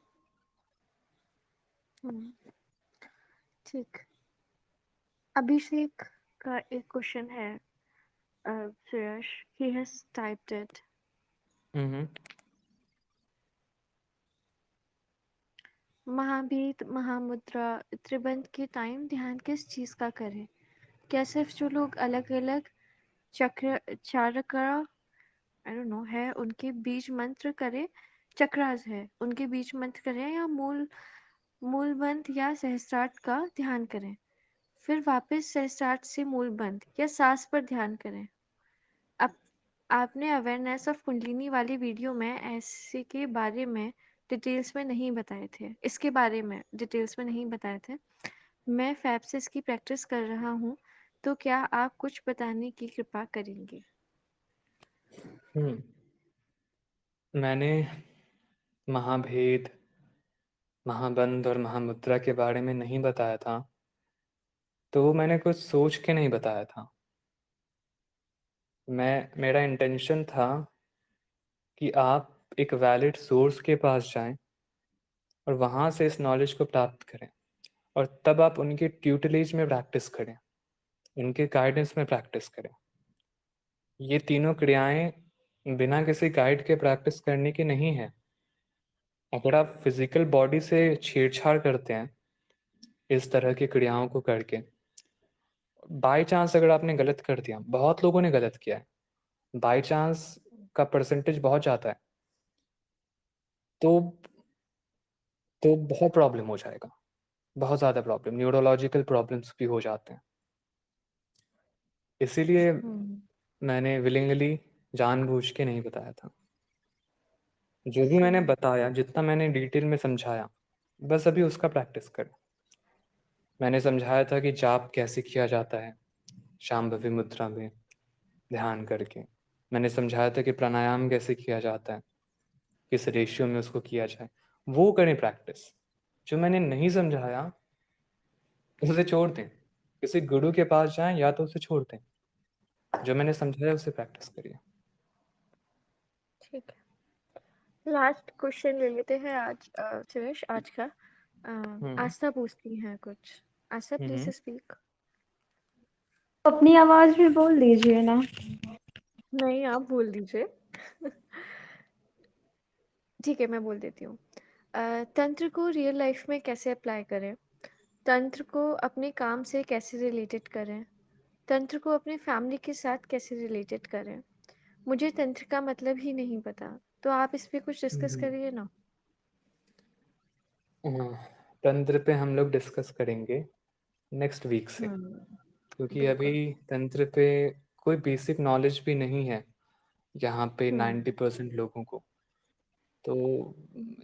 ठीक। अभिषेक का एक क्वेश्चन है, सुयश, he has typed it. महाभीत Mahamudra त्रिबंध के टाइम ध्यान किस चीज का करें? क्या सिर्फ जो लोग अलग अलग चक्र चारका आई डोंट नो है उनके बीच मंत्र करें, चक्रास है उनके बीच मंत्र करें, या मूल बंध या सहस्त्रार्थ का ध्यान करें, फिर वापस सहस्त्रार्थ से मूल बंध या सांस पर ध्यान करें? अब आपने अवेयरनेस ऑफ कुंडलिनी वाली वीडियो में ऐसे के बारे में डिटेल्स में नहीं बताए थे, इसके बारे में डिटेल्स में नहीं बताए थे। मैं फैब से इसकी प्रैक्टिस कर रहा हूँ, तो क्या आप कुछ बताने की कृपा करेंगे? मैंने महाभेद, महाबंध और महामुद्रा के बारे में नहीं बताया था, तो मैंने कुछ सोच के नहीं बताया था। मेरा इंटेंशन था कि आप एक वैलिड सोर्स के पास जाएं और वहाँ से इस नॉलेज को प्राप्त करें, और तब आप उनके ट्यूटलेज में प्रैक्टिस करें, उनके गाइडेंस में प्रैक्टिस करें। ये तीनों क्रियाएं बिना किसी गाइड के प्रैक्टिस करने की नहीं है। अगर आप फिजिकल बॉडी से छेड़छाड़ करते हैं इस तरह की क्रियाओं को करके, बाय चांस अगर आपने गलत कर दिया, बहुत लोगों ने गलत किया है, बाय चांस का परसेंटेज बहुत ज़्यादा है, तो बहुत प्रॉब्लम हो जाएगा, बहुत ज़्यादा प्रॉब्लम, न्यूरोलॉजिकल प्रॉब्लम्स भी हो जाते हैं। इसीलिए मैंने विलिंगली जानबूझ के नहीं बताया था। जो भी मैंने बताया, जितना मैंने डिटेल में समझाया, बस अभी उसका प्रैक्टिस करें। मैंने समझाया था कि जाप कैसे किया जाता है शांभवी मुद्रा में ध्यान करके। मैंने समझाया था कि प्राणायाम कैसे किया जाता है, किस रेशियो में उसको किया जाए, वो करें प्रैक्टिस। जो मैंने नहीं समझाया उसे छोड़ दें, किसी गुरु के पास जाएं या तो उसे छोड़ दें। जो मैंने समझाया उसे प्रैक्टिस करिए। ठीक है, लास्ट क्वेश्चन ले लेते हैं आज, सुरेश आज का। आस्था पूछती हैं कुछ। आस्था प्लीज स्पीक। अपनी आवाज में बोल दीजिए ना। नहीं, आप बोल दीजिए। ठीक है, मैं बोल देती हूँ। तंत्र को रियल लाइफ में कैसे अप्लाई करें? तंत्र को अपने काम से कैसे रिलेटेड करें? तंत्र को अपने फैमिली के साथ कैसे रिलेटेड करें? मुझे तंत्र का मतलब ही नहीं पता, तो आप इस पे कुछ डिस्कस करिए ना। तंत्र पे हम लोग डिस्कस करेंगे नेक्स्ट वीक से, क्योंकि अभी बिल्कुल। तंत्र पे कोई बेसिक नॉलेज भी नहीं है यहाँ पे 90% लोगों को। तो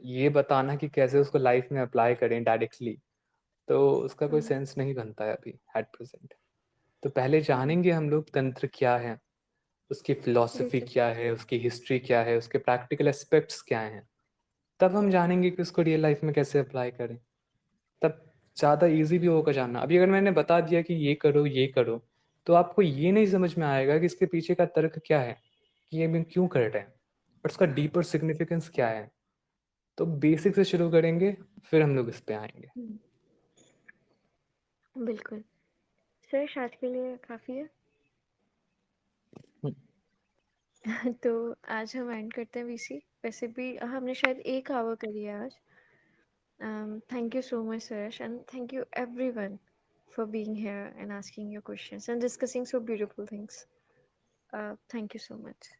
ये बताना कि कैसे उसको लाइफ में अप्लाई करें डायरेक्टली, तो उसका कोई सेंस नहीं बनता है अभी एट प्रेजेंट। तो पहले जानेंगे हम लोग तंत्र क्या है, उसकी फिलॉसफी बेसिक। क्या है, उसकी हिस्ट्री क्या है, उसके प्रैक्टिकल एस्पेक्ट्स क्या हैं, तब हम जानेंगे कि उसको रियल लाइफ में कैसे अप्लाई करें। तब ज़्यादा इजी भी होगा जानना। अभी अगर मैंने बता दिया कि ये करो, तो आपको ये नहीं समझ में आएगा कि इसके पीछे का तर्क क्या है, कि ये हम क्यों कर रहे हैं और उसका डीपर सिग्निफिकेंस क्या है। तो बेसिक से शुरू करेंगे, फिर हम लोग इस पे आएंगे। बिल्कुल। सर आज के लिए काफ़ी है। तो आज हम एंड करते हैं वीसी। वैसे भी हमने शायद 1 आवर करी है आज। Thank you so much, Suresh, and thank you everyone for being here and asking your questions and discussing so beautiful things. Thank you so much.